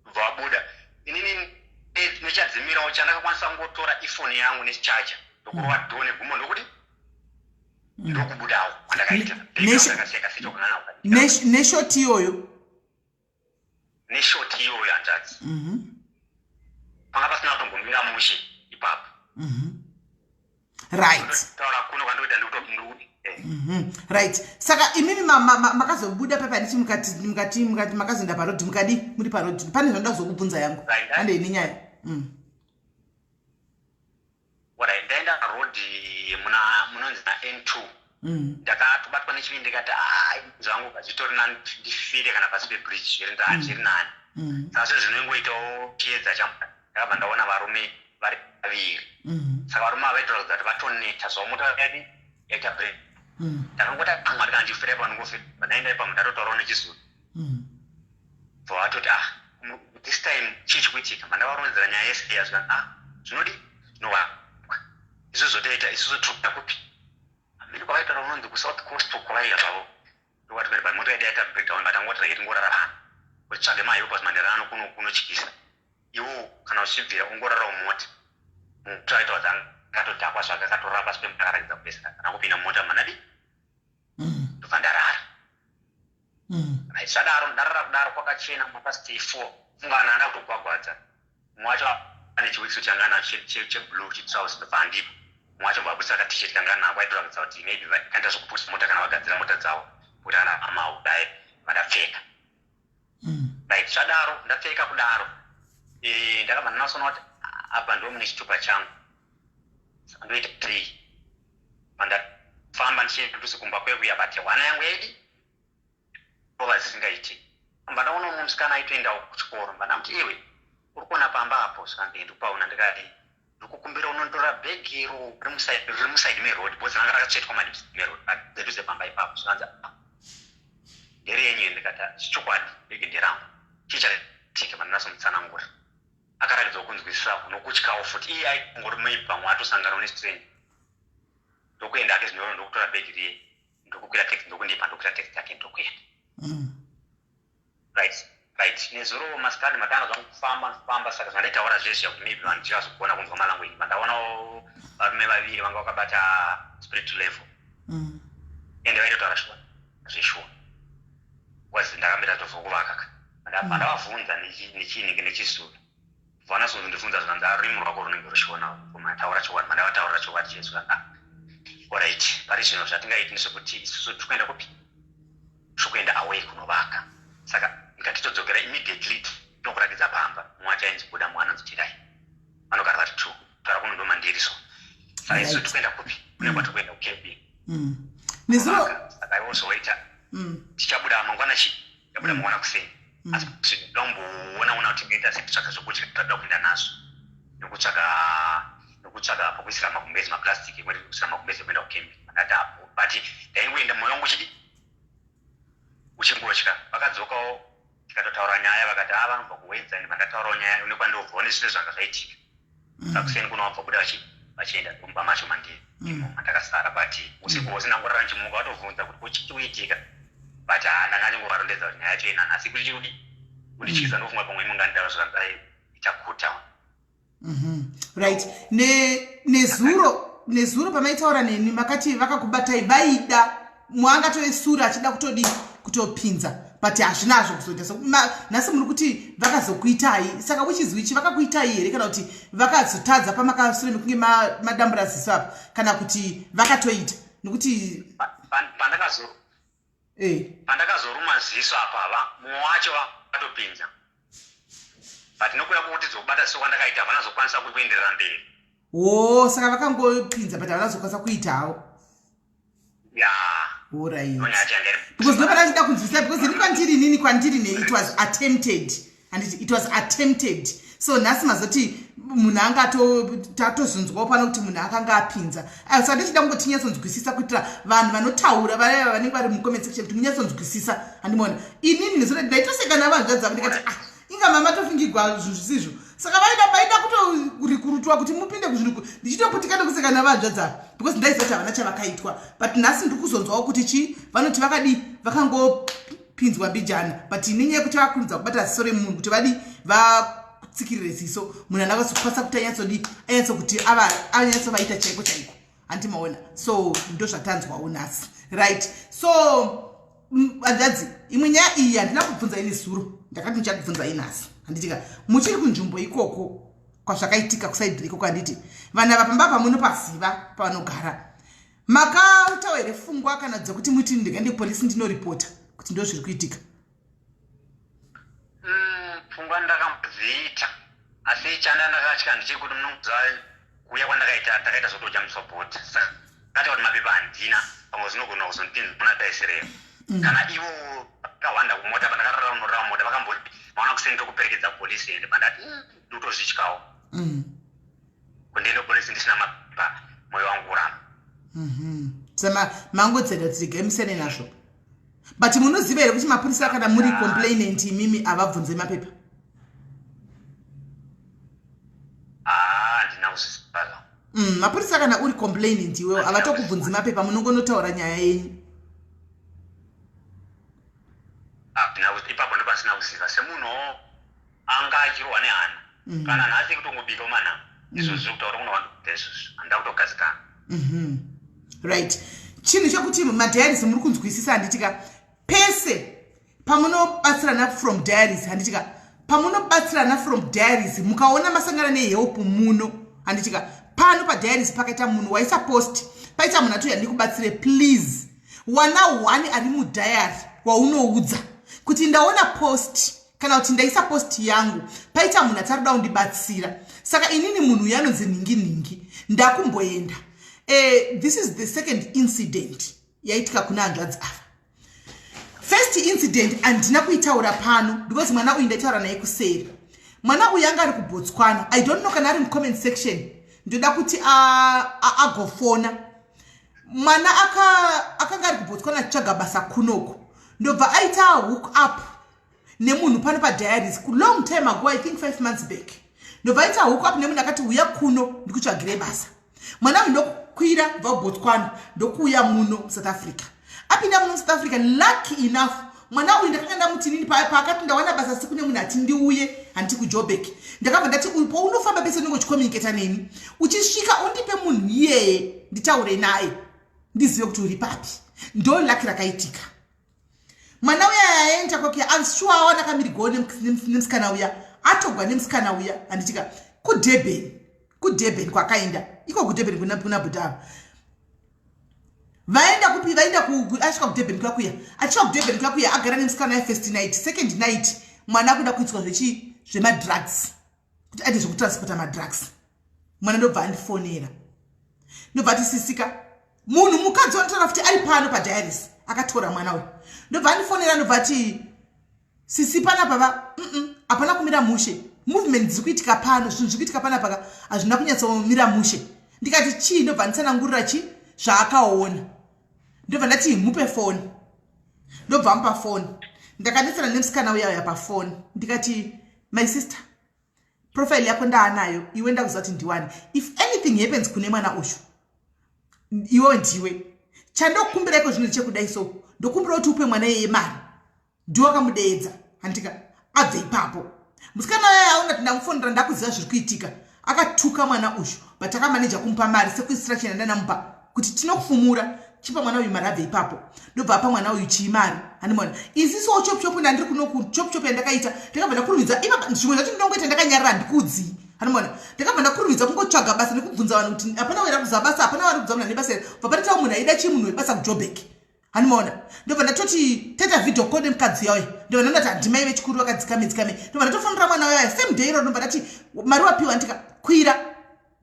ndobva wabuda inini nechadzimirawo chandakakwanisa kungotora ifoni yangu nechaja ndokurova dhoo negumo ndokuti ndokubudawo kwandakaita neshoti iyoyo neshoti iyoyo hanzvadzi panga pasina kutombomira mushe ipapo right taura kuno kwandoita ndikutopinduri right saka imimi makazobuda pepa ndichi mukati makazoenda parodhi mukadi muri parodhi pane zvanoda kuzokubvunza yangu handei nenyaya ndaenda parodhi munonzi naN2 ndakatobatwa nechivii ndikati zvangu zvitori nani ndifire kana pasi pebridge zviri nani saka zvo zvinongoitawo chiedza ndakabva ndaona varume vari vaviri saka varume ava vaitaura kuti vatoneta zvamutaadi yaita break ndakangoti mwari kana ndifira ipa ndaenda ipa ndatotaurawo nechizulu bvavatoti this time chii chikuitika mandavaronzera nyaya yesiya zvikati zvinodi zvinowakwa izvo zotoita isusu tiri kupi miri kwavaitaura unonzi kusouth coast kwavaiya zvavo ndokati kari pamoto yaida yaita breakdown vatangotira yeti ngorarama kuti tsvage mayopas manderano kunochikisa iwo kana uchibvira ungorarawo mumota muto aita kuti akatodhakwa zvake akatorara pasi pemuti akaratidza kupesera kana kupinda mumota manadi ndobva ndarara zvadaro ndarara kudaro kwakachena mapasiti 4 fungana anda kutogwagwadza mumwe wacho ane chiwikiso changa nacho cheblue chitrausi ndobva handipo mumwe wacho mbabudisa katisheti kanga nako aitoratidza kuti maybe vakaita zvokuputisa mota kana vagadzira mota dzavo kuti ana amau dai vandapfeka right zvadaro ndapfeka kudaro ndakabva ndinasona kuti apa ndo mune chitupa changu ndoita 3 pandafamba ndichienda kudhuze kumba kwekuya bati hwana yangu yaidi ova zisingaiti mba ndaona umwe musikana aitoendawo kuchikoro mba ndamuti iwe uri kuona pamba apo saka ndikupauna ndikati ndikukumbira unondora bhegi iro riri musaidi merodi bhozi ranga rakatsvetwa madipsi merodi dzedu dzepamba ipapo zvikanzi nderi yenyu ndikati chichokwadi bhegi nderangu chichaitika mandinaso mutsanangura akaratidza kunzwisisa nokutyawo futi iye aingori muibva mwe atosanganawo nestrenge ndokuenda ake zvinoro ndokutora bhegi riye ndokukwira taxi ndokundipa ndokwira taxi yake ndokuenda right nezuro masikati matanga zvakufamba saka zvandaitaura zveshe kuti maybe vanhu tichazogona kunzwa malangweji mandaonawo varume vaviri vanga vakabata spirit level ende vaitotaura zveshuwa wazi ndakamira tozokuvaka mandavabvunza nechinenge nechizulu vanasonzondifunza zvanzi rurimi rwako runenge ruchiona mataura chokwadi mandavataurira chokwadi chesu alright pari zvino zvatingaiti ndezvekuti isusu tikuenda kupi tikuenda away kunovaka saka ikatitodzokera immediately tinokurakidza pamba mumwe wacho ainzi buda mwana nzichidai vanogara vari 2 taura kunondoma ndiriso saka isusu tikuenda kupi kune kwatikuenda kukb saka iwozowaita tichabuda mangwana tichabuda mangwana kuseni asi tinomboona kuti tingaita sekutsvaka zvokudya tatoda kuenda nazvo nekutsvaka pokuisira magumbezi maplastiki kuisira magumbezi ekuenda kukembi andati apo but ndaingoenda moyo wangu uchingotya vakadzokawo tikatotaura nyaya vakati vanobva kuwedzani vandataurawo nyaya nekwandobvawo nezviro zvanga zvaitika sakuseni kunobva kuda vachienda domba macho mandiri mandakasara but usiku hwose ndangorara nchimuka vatovhunza kuti kuchituitika but ndanganyongovarondedza kuti nyaya yacho inani asi kuchiudi kundityisa ndofunga pamwe mungandaura zvakadai ichakuta right nezuro pamaitaura neni makati vakakubatai vaida mwangatove achida kutopinza but hazvinazvo kuzoita nhasi muri kuti vakazokuitai saka uchizwi ichi vakakuitai here kana kuti vakazotadza pamakasure mekunge madambura ziso apa kana kuti vakatoita nekuti pandakazoruma ziso apava mumwe wacho vakatopinza but nokuda kwokuti dzokubata ziso kwandakaita vanazokwanisa kuenderera mberi saka vakangopinza but havanazokwanisa kuitawo alright because nobody chida kunzwisisa because ini kwandiri it was attempted and it was attempted so nhasi mazoti munhu anga tatozonzwawo pano kuti munhu akanga apinza saka ndichida kungoti tinyatsonzwisisa kuitira vanhu vanotaura vaya vanenge vari mucomment section kuti munyatsonzwisisa handimona inini nezvo ndaitoseka navanhu zvadzavo ndikati matofunga mamatofungigwa zvinhu zvisizvo saka vaida kutorekurutwa kuti mupinde kuzvinhu ndichitoputikana kusekana vanzvadzana because ndaizati havana chavakaitwa but nhasi ndiri kuzonzwawo kuti chii vanoti vakangopinzwa bijana but inenyaya yekuti vakuridza kubata ziso remunhu kuti vatsikirire ziso munhu anakazokwanisa kuti anyatsokuti anyatsovaita chaiko chaiko handimaona so ndo zvatanzwawo nhasi right so hanzvadzi imwe nyaya iyi handina kubvunza ini zuro ndakati ndichakubvunza inhasi handitika muchiri kunzvimbo ikoko kwazvakaitika kusaidhiri ikoko handiti vanhu ava pamba pamunopaziva pavanogara makautawo here pfungwa kana dzokuti muti ndikaende polisi ndinoripota kuti ndo zviri kuitika pfungwa ndakambodziita asi chandandakatya ndechekuti munonguza kuuya kwandakaita takaita zotoja musopoti saka kuti mapepa handina pamwe zinogona kuzondipinza kuna daisireyo kana ivo vakawanda kumota pandakararaunurira mota vakamboti maona kusende kuperekedza polisi ende pandati ndotozvityawo kundiende polisi ndisina mapepa mwoyo wangu uramba saka mangodzenda tigemisene nazvo but munoziva here kuti mapurisa kana muri complainant imimi havabvunze mapepa handina kuzviziva mapurisa kana uri complainant iwewo havatokubvunzi mapepa munongonotaura nyaya yenyu ipapo ndo pasina kuziva semunhu anga achirohwa nehana kana nhasi kutongobika umana izvo zviri kutaura kuna vanhu kuti izvozvo handida kutogadzikana right chinhu chokuti madiaries muri kunzwisisa handitika pese pamunobatsirana from diaries handitika pamunobatsirana from diaries mukaona masangana nehelp muno handitika pano padiaries pakaita munhu waisa post paita munhu atoya ndikubatsire please wana wani ari mudiary waunoudza kuti ndaona post kana kuti ndaisa post yangu paita munhu ataroda kundibatsira saka inini munhu yanonzi ningi ndakumboenda this is the second incident yaitika kuna hanzvadzi ava first incident handina kuitaura pano because mwana uyu ndaitaura naye kuseri mwana uyu anga ari kubotswana I don't know kana ari mucomment section ndoda kuti agofona mwana akanga ari kubotswana achitsvaga basa kunoko ndobva aita hook up nemunhu pano padiaries long time ago I think 5 months back ndobva aita hook up nemunhu akati uya kuno ndikutsvagire basa mwana uyu ndokwira kubva kubotswana ndokuuya muno South Africa apinda muno South Africa lucky enough mwana uyu ndakanga ndamutinini paakati ndawana basa siku nemunhu ati ndiuye handiti kuJoburg ndakabva ndati uyu paunofamba pese ndingochikomunicata neni uchisvika undipe munhu iyeye nditaure naye ndizive kuti uri papi ndo lucky rakaitika mwana uya yaenda kwake ansure awana kamirigoo nemusikana uya atogwa nemusikana uya handitika kudurban kwakaenda iko kudurban kuna budhava asvika kudurban kwakuya achisvika kudurban kwakuya agara nemusikana ya first night second night mwana akuda kuitwa zvemadrugs kuti aite zvekutransporta madrugs mwana ndobva andifonera ndobva atisisika munhu mukadzi wanotaura kuti ari pano padiaries akatora mwana uyu ndobva andifonera ndobva ati sisi pana pava hapana kumira mushe movement dziri kuitika pano zvinhu zviri kuitika pana paka hazvina kunyatsomira mushe ndikati chii ndobva nditsanangurira zvaakaona ndobva ndati mupe foni ndobva amupa foni ndakadetsera nemusikana uya pafoni ndikati my sister profile yako ndaanayo iwe ndakuziva kuti ndiwani if anything happens kune mwana uyu iwewe ndiwe chandokumbiraiko zvinhu chekudai so ndokumbira kuti upe mwana yeye mari ndiwakamudeedza handika abve ipapo musikana uya aona ndamufonera ndakuziva zviri kuitika akatuka mwana uyu but akamaneja kumupa mari sekuinstruction yandanamupa kuti tinokufumura chipa mwana uyu mari abve ipapo ndobva apa mwana uyu chiimari handimona isisowo chopuchopu ndandiri kunoku chopuchopu yandakaita ndakabva ndakurumidza zvimwe zvacho ndinongoita ndakanyarara handikudzi handimona ndakabva ndakurumidza kungotsvaga basa nekubvunza vanhu kuti hapana wari kuziva basa hapana wari kuziva munhu ane basa here bva panetawo munhu aida chii munhu webasa kuJoburg handimona ndobva ndatoti taita video call nemukadzi yauya ndobva ndandati handimai vechikuru vakadzikame ndobva ndatofonera mwana waya same day iro ndobva ndati mari wapiwa ndikakwira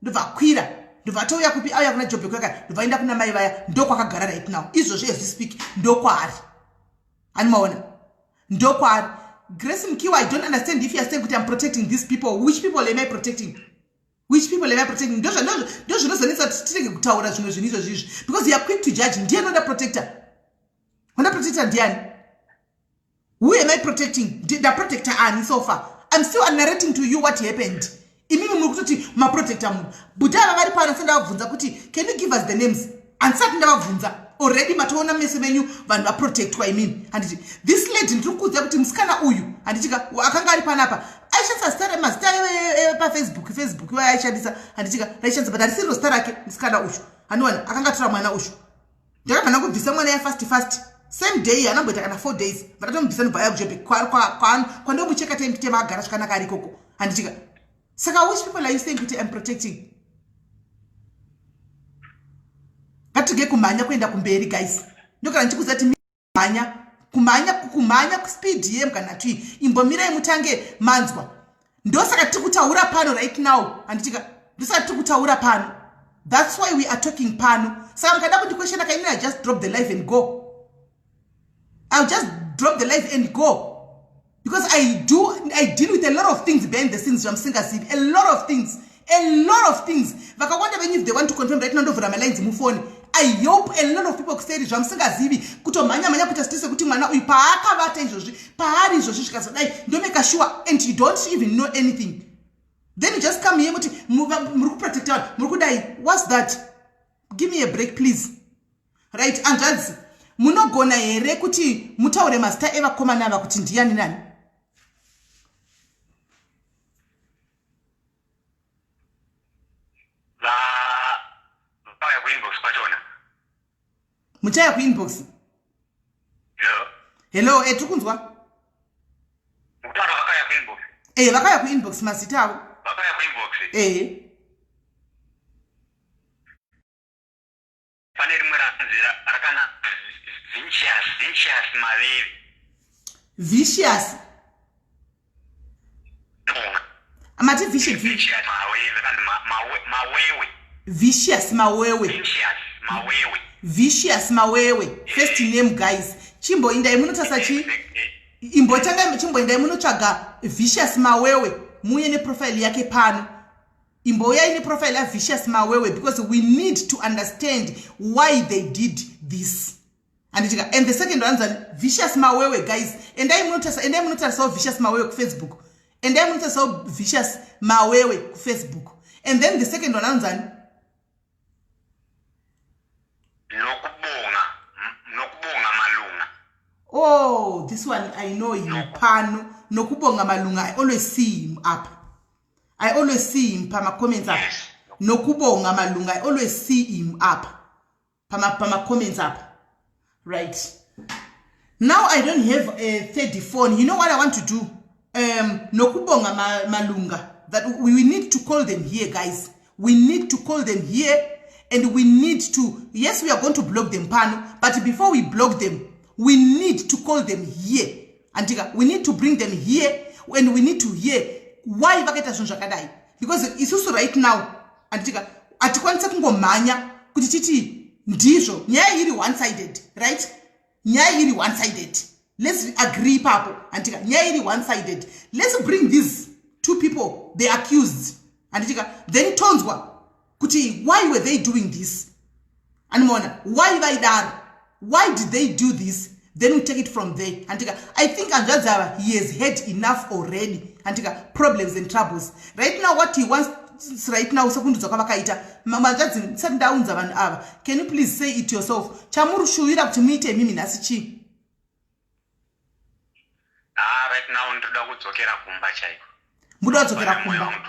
ndobva akwira ndobva atouya kupi auya kuna Joburg kwaka ndobva aenda kuna mai vaya ndokwakagara right now izvozvo as we speak ndokwaari handimaona ndokwaari Grace Mkiwa I don't understand if you are saying kuti I'm protecting these people which people am I protecting ndo zvinozonetsa kuti tirege kutaura zvimwe zvinhu izvozvizvi because you are quick to judge ndiye noda protector ndiani who am I protecting ndaprotector ani so far I'm still narrating to you what happened. Imimi muri kutoti maprotector munhu. Budaya vari pano sendavabvunza kuti can you give us the names? Ansati ndavabvunza. Already matoona mese menyu vanhu vaprotectwa imini. Handiti this lady ndiri kuudza kuti musikana uyu handitika akanga ari panapa aishandisa zita remazita pafacebook aishandisa handitika raishandisa but harisiro zita rake musikana uyu haniwana akanga tora mwana uyu ndakabva kubvisa mwana yafast same day anamboita kana 4 days vatatomubvisa nobva kujobe kwandomucheka tema agara zvakanaka ari ikoko handitika saka which people are you saying kuti I'm protecting? Ngatiige kumhanya kuenda kumberi guys. Ndokana ndichikuza kuti kumhanya speed yem kana twi imbomirai mutange manzwa. Ndosaka tikutaura pano right now. Anditika ndosaka tikutaura pano. That's why we are talking pano. Saka mukada kuti question akaini I just drop the live and go. I'll just drop the live and go. Because I deal with a lot of things behind the scenes from Singasib. A lot of things. Vakawanda when if they want to confirm right now ndovhura my lines mufoni. I hope a lot of people kuseri zvamusingazivi kutomhanya kuti asitise kuti mwana uyu paakavata izvozvi paari izvozvi zvikazodai ndomeka sure and you don't even know anything. Then you just come here kuti muri kuprotect vanhu muri kudai. What's that? Give me a break please. Right, anzvadzi munogona here kuti mutaure mazita evakomana ava kuti ndiani nani? Muchaya kuinbox. Hello, tiri kunzwa? Mutara vakaya kuinbox. Vakaya kuinbox mazita avo. Vakaya kuinbox. Pane rimwe ranzira rakana Vicious Mawewe. Vicious. Amati Vicious Mawewe kandi Mawewe. Vicious Mawewe. Vicious Mawewe. First name guys. Chimbo indai munotasa chi? Imbotanga chimbo indai munotsvaga Vicious Mawewe. Muye ne profile yake pano. Imboya ine profile ya Vicious Mawewe because we need to understand why they did this. And the second one is Vicious Mawewe guys. Endai munotasa Vicious Mawewe ku Facebook. Endai munotasa Vicious Mawewe ku Facebook. And then the second one is Nokubonga Malunga. Oh, this one I know him. Pano Nokubonga Malunga. I always see him up. I always see him pama comments up. Nokubonga Malunga. I always see him up. Pama comments up. Right. Now I don't have a 30 phone. You know what I want to do? Nokubonga Malunga. That we need to call them here, guys. We need to call them here. And we need to, yes, we are going to block them, Pano, but before we block them, we need to call them here. Antika, we need to bring them here, and we need to hear why vaketa zonjakadai. Because it's also right now, Antika, atikwanisa kungomhanya kuti titi ndizvo nyaya iri one-sided, right? Nyaya iri one-sided. Let's agree, papo. Antika, nyaya iri one-sided. Let's bring these two people, the accused, Antika, then tonzwa. Kuti, why were they doing this? Animona, why did they do this? Then we take it from there. Antika, I think Anjazava, he has had enough already. Antika, problems and troubles. Right now, what he wants right now, can you please say it yourself? Chamuru shuira to meet mimi nasichi. Right now, ntoda kudzokera kumba chaiko. Muda kudzokera kumba.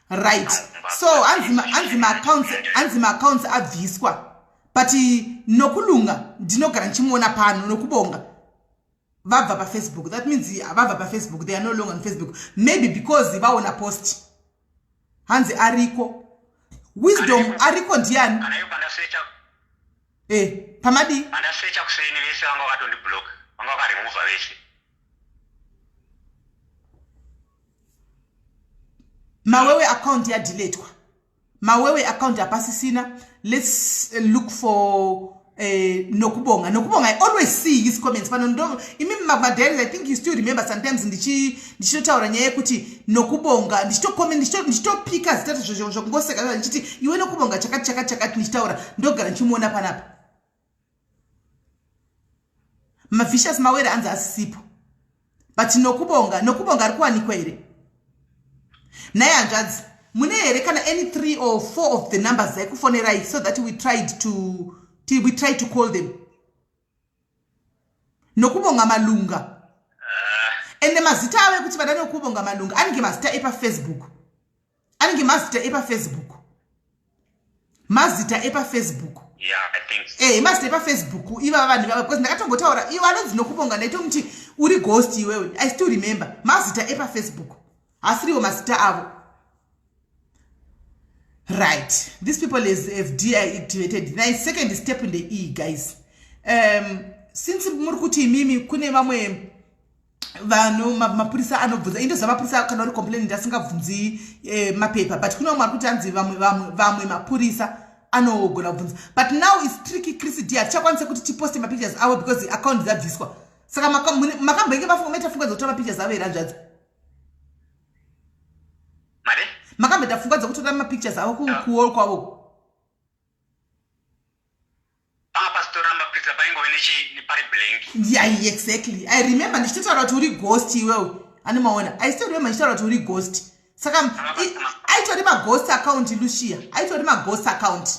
Right. So anzima accounts abviswa. But nokulunga ndinogara nchimuona pano nokubonga. Vabva pa Facebook. That means vabva pa Facebook. They are no longer on Facebook. Maybe because vaona post. Hanzi ariko. Wisdom ariko ndiani? Pamadi. Anda search kuseni vese vanga vakatondi block. Vanga vakaremove vese. Mawewe account ya deletwa. Mawewe account ya pasisina. Let's look for Nokubonga. Nokubonga, I always see his comments. But I think you still remember sometimes ndichitaura nyaya kuti Nokubonga comment ndichitopika zitatu zvongoseka ndichiti iwe Nokubonga chakati ndichitaura ndogara nchimuona panapa. Vicious Mawewe anza asisipo. but nokubonga ari kuwanikwa here naye hanzvadzi mune here kana any 3 or 4 of the numbers dzaikufonerai so that we try to call them nokubonga malunga ende mazita ave kuti vada nokubonga malunga anenge mazita epafacebook mazita epafacebook mazita epafacebook iva vanhu vava because ndakatongotaura ivo anonzi nokubonga ndaito kuti uri ghost iwewe I still remember mazita epafacebook asiriwo mazita avo right. These people have deactivated. Now second step in the E, guys. Since murikuti mimi kune vamwe vanhu mapurisa anobvunza into zamapurisa kana uri complain ndasingabvunzi mapepa but kuna marikuti anzi vamwe mapurisa anogona kubvunza but now it's tricky. Chris dia chakwanise kuti tiposte mapictures avo because the account dzabviswa saka makambenge vafunga dzotora mapictures avo eranzvadza makambeta funga dzokutora mapictures avo kuwall kwavo yeah, exactly. I remember ndichitaura kuti uri ghost iwewe ani maona I still remember ndichitaura kuti uri ghost saka aitori maghost account Lucia aitori maghost account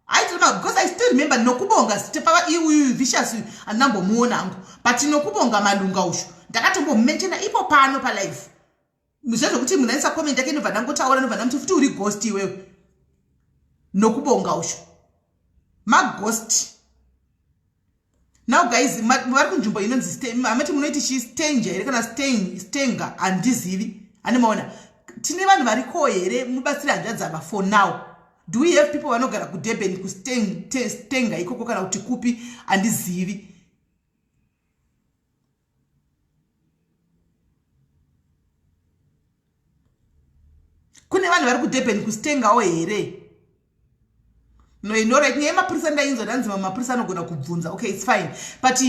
because I still remember nokubonga sitepava iuyu vicious anambomuona hangu but nokubonga malunga ushu ndakatombomenshena ipo pano palive zvezvokuti munhu aisa comment yake inobva ndangotaura nobva ndamuti futi uri ghost iwewe nokubonga ushu maghost. Now guys, vari kunzvimbo inonzi amati munoiti chistenja here kana stenga handizivi ani maona tine vanhu variko here mubatsiri hanzvadzava for now. Do we have people vanogara kuDurban kustenga ikoko kana kuti kupi handizivi. Kune vanhu vari kuDurban kustengawo here. No, right. Nyaya mapurisa ndainzwa ndanzi mapurisa anogona kubvunza. Okay, it's fine. But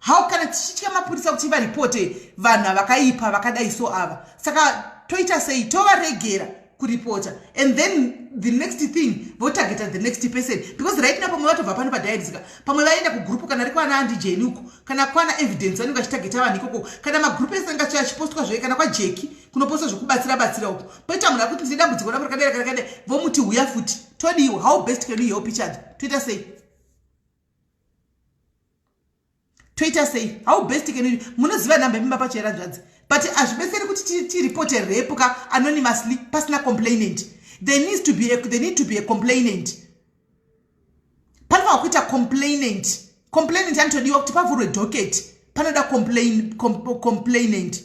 how can tichitya mapurisa kuti varipote vanhu vakaipa vakadai so ava. Saka toita sei tovaregera kuripota and then the next thing votargeta the next person because right now pamwe vatobva pano padiarisika pamwe vaenda kugrupu kana riko ana andijeni uko kana kwana evidence vanenge vachitargeta vanhu ikoko kana magrupu ese anga achipostwa zvoe kana kwajeki kunopostwa zvokubatsira uko poita munhu akuti ndine dambudziko rako rakadai vomuti huya futi todiwa how best can we help each other toita sei how best can we munoziva nhamba yemimba pacho yeranzvadzi but hazvibetseri kuti tiripote rape ka anonymously pasina complainant. There need to be a complainant. Panofa kuita complainant anotodiwa kuti pavhurwe docket panoda complainant.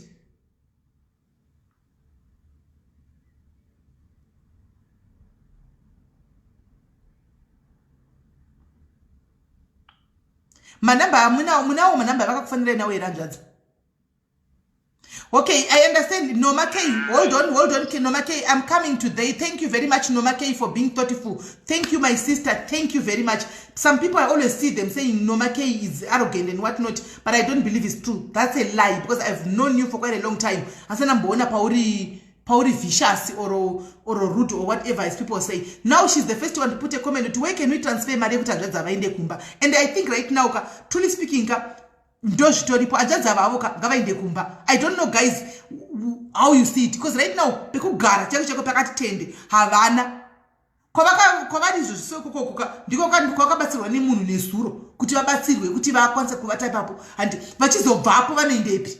Manamba munawo manamba vakakufanira nawo eranzvadzi. Okay, I understand. Noma K, hold on, Noma K, I'm coming today. Thank you very much, Noma K, for being thoughtful. Thank you, my sister. Thank you very much. Some people, I always see them saying Noma K is arrogant and whatnot, but I don't believe it's true. That's a lie because I've known you for quite a long time. Asana mbona pauri vicious or rude or whatever as people say. Now she's the first one to put a comment to where can we transfer Maria Kutangaza vainde kumba. And I think right now, truly speaking, I don't know guys how you see it because right now pekugara chako pakati tende havana kwavari zvisokoko ndiko kwakabatsirwa nemunhu nezuro kuti vabatsirwe kuti vakwanise kuvata ipapo and vachizobvapo vanoendepi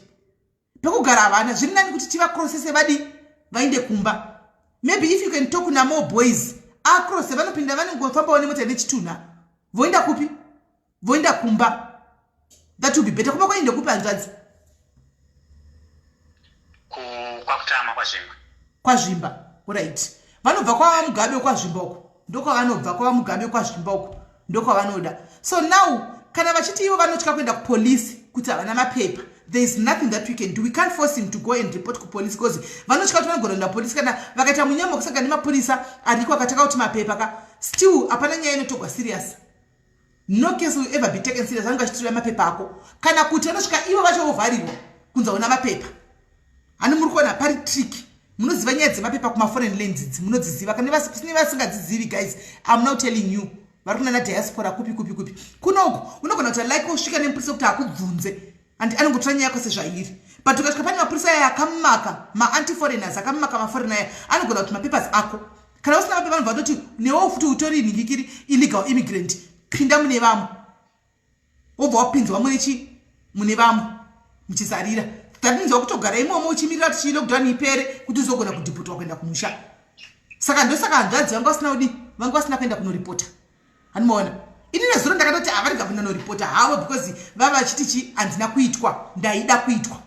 pekugara havana zviri nani kuti tivacrossese vadi vainde kumba. Maybe if you can talk na more boys across vanopinda vanongofambawo nemota nechitunha voenda kupi voenda kumba. That would be better. Kuma kwaende kupi hanzvadzi? Kwakutama kwazvimba. Right. Vanobva kwa Mugabe kwazvimba uko. Ndoko vanobva kwa Mugabe kwazvimba uko. Ndoko vanoda. So now kana vachiti ivo vanotya kuenda kupolice kuti havana mapepa. There is nothing that we can do. We can't force him to go and report to police because vanotya kuti vanogona kuenda police kana vakaita munyama kusanga nemapurisa ariko akataka kuti mapepa ka still hapana nyaya inotogwa serious. No case will ever be taken serious. Anga chitura mapepa ako. Kana kuti vanosvika ivo vacho vovharirwa kunzaona mapepa. Ani muri kuona pari trick. Munoziva nyaya dzemapepa kuma foreign lands idzi munodziziva. Kana vasingadzizivi guys, I'm now telling you. Vari kuna na diaspora kupi. Kunoko unogona kuti like usvika nemupurisa kuti akubvunze. and anongotranya yako sezvairi but ukasvika pane mapurisa aya akamaka ma-anti-foreigners akamaka maforeigner aya anogona kuti mapapers ako kana usina mapepha anobva toti newo futi utori nhingikiri illegal immigrant pinda mune vamwe wobva wapinzwa mune vamwe muchisarira tatinzwa kutogara imomo uchimirira kuti lockdown ipere kuti uzogona kudhiputwa kuenda kumusha saka ndosaka hanzvadzi vanga vasina kuenda kunoripota anomaona ini nezuro ndakatoti havarega kuenda noripota havo because vava vachitichi handina kuitwa ndaida kuitwa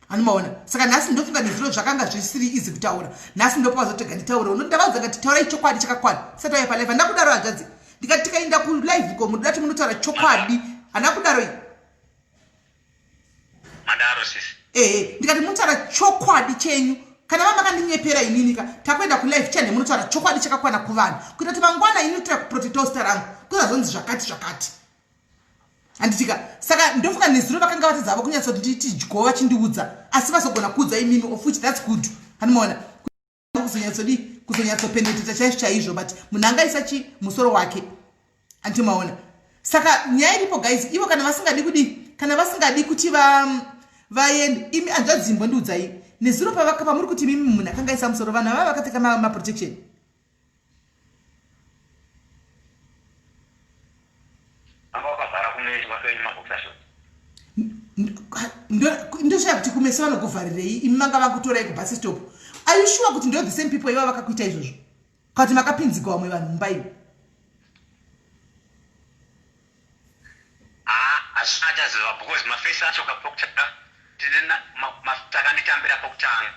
anomaona saka nhasi ndofunga nezviro zvakanga zvisiri izi kutaura nhasi ndopawazotega nditaura unondavadza ngati taurai chokwadi chakakwana sati waya palive handakudaro hanzvadzi ndikati tikaenda kulive ko mudati munotaura chokwadi handakudaro iyi madaro sisi ndikati munotaura chokwadi chenyu kana vamakandinyephera ininika takuenda kulive chane munotaura chokwadi chakakwana kuvanhu kuita kuti mangwana inoitira kuprotecta usta rangu kuzazonzi zvakati handitika saka ndofunga nezuro vakanga vatadzava kunyatsa kuti tidyo vachindiudza asi vasogona kuudza imimi of which that's good hanimaona kuzonyatsopenetrita chaizvo chaizvo but munhu angaisa musoro wake handimaona saka nyaya iripo guys ivo kana vasingadi kuti vaende imi hanzvadzimbo ndiudzai nezuro pamuri kuti mimi munhu akanga isa musoro vanhu vava vakapfeka maprotection ndoshaya kuti kumese vanokuvharirei imi manga vakutorai kubus stop are you sure kuti ndo the same people iva vakakuita izvozvo kuti makapinzika vamwe vanhu mumba ivi achaziva because mafesi acho kapokutanga takanditambira pokutanga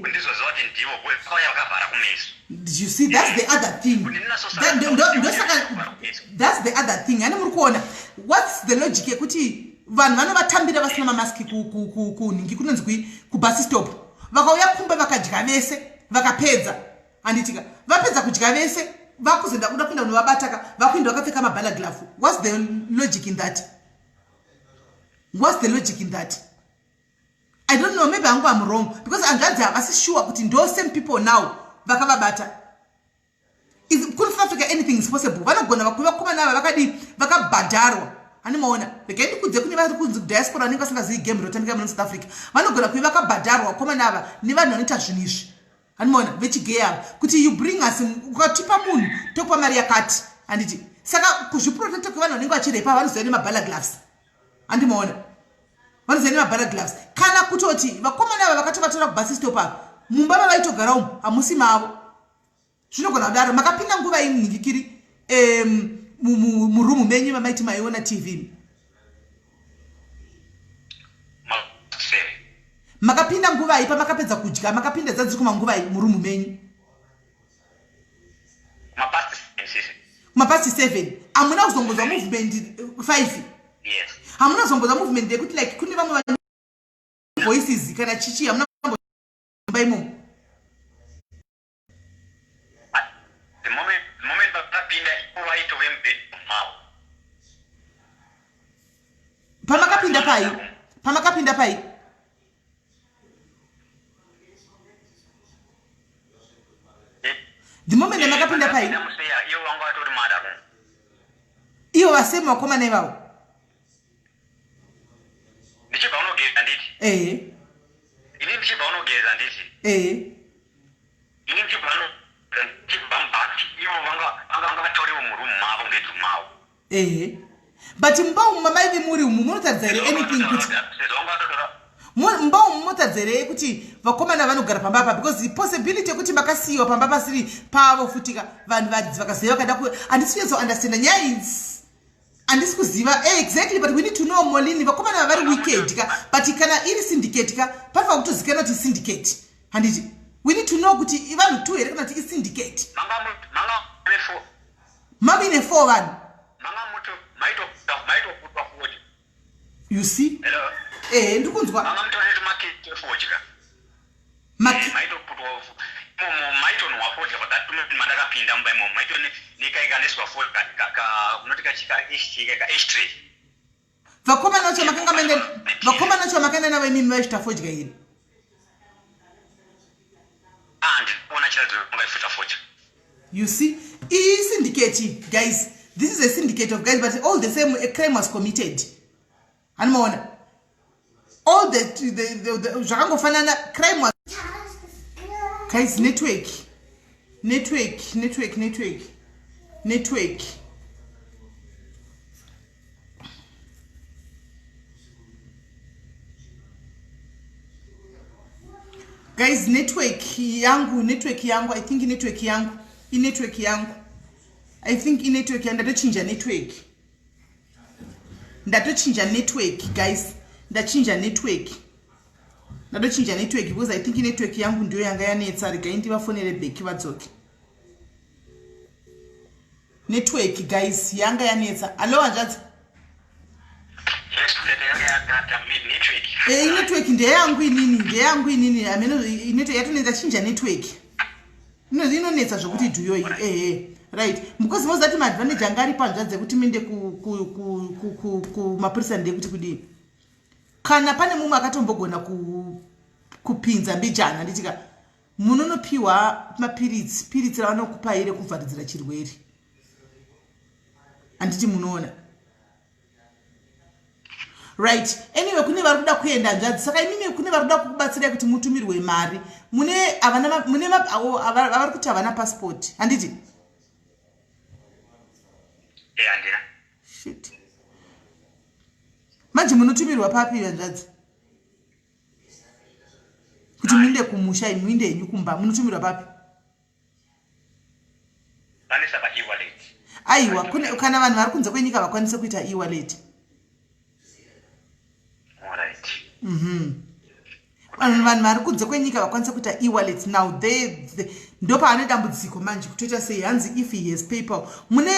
kundizoziva kuti ndivo vakauya vakavhara kumeso. You see, that's the other thing. That's the other thing. Yani muri kuona what's the logic yekuti vanhu vanovatambira vasina mamaski kuningi kunonzi kubus stop vakauya kumba vakadya vese vakapedza handitika vapedza kudya vese vakuzenda kuda kuenda kunovabataka vakuenda vakapfeka mabala glove. What's the logic in that? What's the logic in that? I don't know, maybe I'm wrong because angadzi havasi sure kuti ndo same people now vakavabata. Couldn't South Africa anything is possible. Vanogona vakuma nava vakadi vakabhadharwa. Hanimaona vekaendi kudze kune vari kunzi diaspora vanenge vasingazivi game rotambika muno South Africa vanogona kuve vakabhadharwa koma nava nevanhu vanoita zvinhu izvi hanimaona vechigay ava kuti you bring us ukatipa munhu tokupa mari yakati handiti saka kuzviprotecta kwevanhu vanenge vachirepa vanoziva nemabhala gloves handimaona vanoziva nemabhala gloves kana kutoti vakomana ava vakatovatora kubus stop ava mumba vavaitogara umu hamusi mavo zvinogona kudaro makapinda nguva inhingikiri murumu menyu mamaiti maiona TV makapinda nguva ipa makapedza kudya makapinda dzadzi kuma nguva murumu menyu mapasti 7 hamuna kuzongoza movement 5 yes hamuna kuzongoza movement yekuti like kune vamwe voices kana chichi hamuna kuzongoza imomo the moment vakapinda ipovaito vembed mao pamakapinda pai the moment makapinda pai iyo vasema wakomana ivavo ndichibva unogeza nditi ini ndichibva unogeza nditi ini ndichibva mbati ivo vanga vatoriwo murumu mavo ngedu mavo but mumba umu mamaivi muri umu munotaridza here anything kuti mumba umu munotaridza here kuti vakomana vanogara pamba apa because possibility yekuti makasiyiwa pamba pasiri pavo futika vanhu vadzi vakaziva vakada handisi kunyatsounderstanda nyaya idzi handisi kuziva exactly but we need to know molini vakomana vavari wicked ka but kana iri syndicate ka panofanira kutozikana kuti syndicate handiti we need to know kuti ivanhu 2 here kana kuti isyndicate mavine 4 vanhu you see ndikunzwa vakomana vacho makaenda navo imimi vaisvita fodya here you see iyi syndicate guys, this is a syndicate of guys but all the same a crime was committed hanimaona all the zvakangofanana crime guys. Network guys, network yangu I think network yangu I think network yangu ndatochinja network guys, ndachinja network because I think network yangu ndio yanga yanetsa. Regai ndivafonere back vadzoke. Network guys yanga yanetsa. Allo hanzvadzi. Network ndeyangu inini ameno network yatonetsa chinja network. Inonetsa zvokuti dhuyo right, because most that advantage anga ari panzvadzi kuti minde ku mapurisa ndekuti kudii. Kana pane mumwe akatombogona kupinza mbijana nditika munonopiwa mapiritsi ravanokupai rekuvharidzira chirwere. Anditi munoona right. Anyway, kune vari kuda kuenda nzvadzi, saka imimi kune vari kuda kukubatsirai kuti mutumirwe mari. Mune avari kuti havana passport. Handiti handina. Shit. Manje munotumirwa papi vanzvadzi? Kuti muinde kumusha muinde yenyu kumba munotumirwa papi? Vanisa pa e-wallet. Aiwa, kana vanhu vari kunze kwenyika vakwanise kuita e-wallet. Alright. Vanhu vari kunze kwenyika vakwanise kuita e-wallet. Now ndo paane dambudziko manje kutoita sei hanzi if he has PayPal. Mune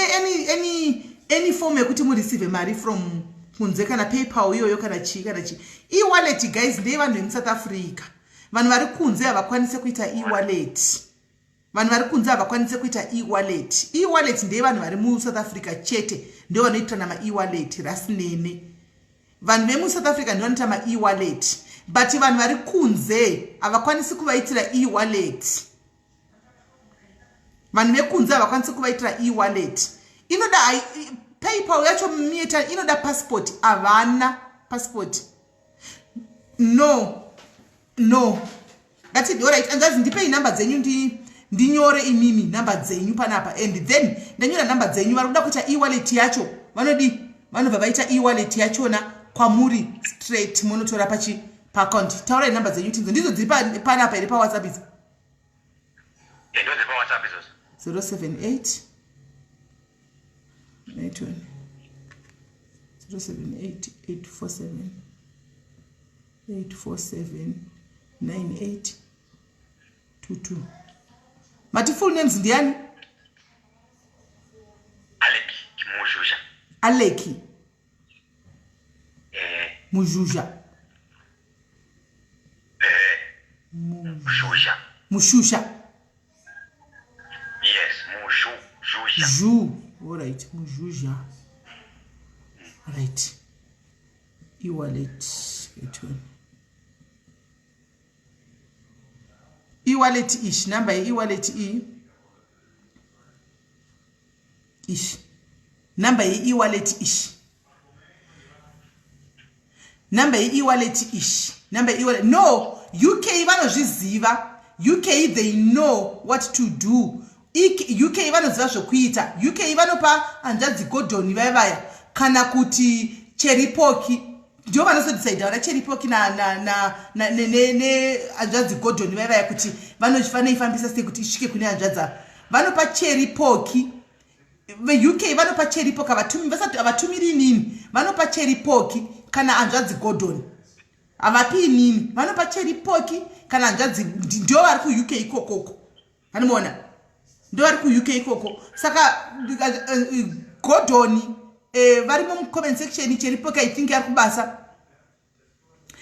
any form yekuti mureceive mari from kunze kana PayPal iyoyo kana chi. E-wallet guys ndeye vanhu vemuSouth Africa. Vanhu vari kunze havakwanise kuita e-wallet. E-wallet ndeye vanhu vari muSouth Africa chete ndio vanoita nama e-wallet rasinene. Vanhu vemuSouth Africa ndio vanoita ma e-wallet, but vanhu vari kunze havakwanisi kuvaitira e-wallet. Vanhu vekunze havakwanisi kuvaitira e-wallet. Inoda PayPal yacho mieta inoda passport. Havana passport. No. That's it. All right. And that's ndipei number dzenyu ndinyore imimi number dzenyu panapa, and then ndanyora number dzenyu vari kuda kuita e-wallet yacho. Vanobva vaita e-wallet yachona kwamuri straight munotora pa account. Taurai number dzenyu tinzo ndizo dziri panapa iri pa WhatsApp idzo. Ndo dziri pa WhatsApp idzo. 078 81 078 847 9822. Mati full names ndiani? Aleki Mujuja. Mushusha. Yes, Mujuja. All right, Mujuja. All right. E-wallet. E-wallet ish. Number e-wallet ish. Number e-wallet ish. Number e-wallet ish. Number e-wallet. No, UK vanozviziva. UK they know what to do. UK vanoziva zvokuita. UK vanopa hanzvadzi Gordon vaya kana kuti Cheripoki. Ndio vanosodecide vana Cheripoki na hanzvadzi Gordon vaya kuti vanoifambisa sei kuti isvike kune hanzvadza. Vanopa Cheripoki. UK vanopa Cheripoki avatumiri nini. Vanopa Cheripoki kana hanzvadzi Gordon. Avapi nini. Vanopa Cheripoki kana hanzvadzi ndio vari ku UK ikokoko. Vanimona? Ndio vari ku UK ikoko. Saka Gordon vari mu comment section Cheripoki I think ari kubasa.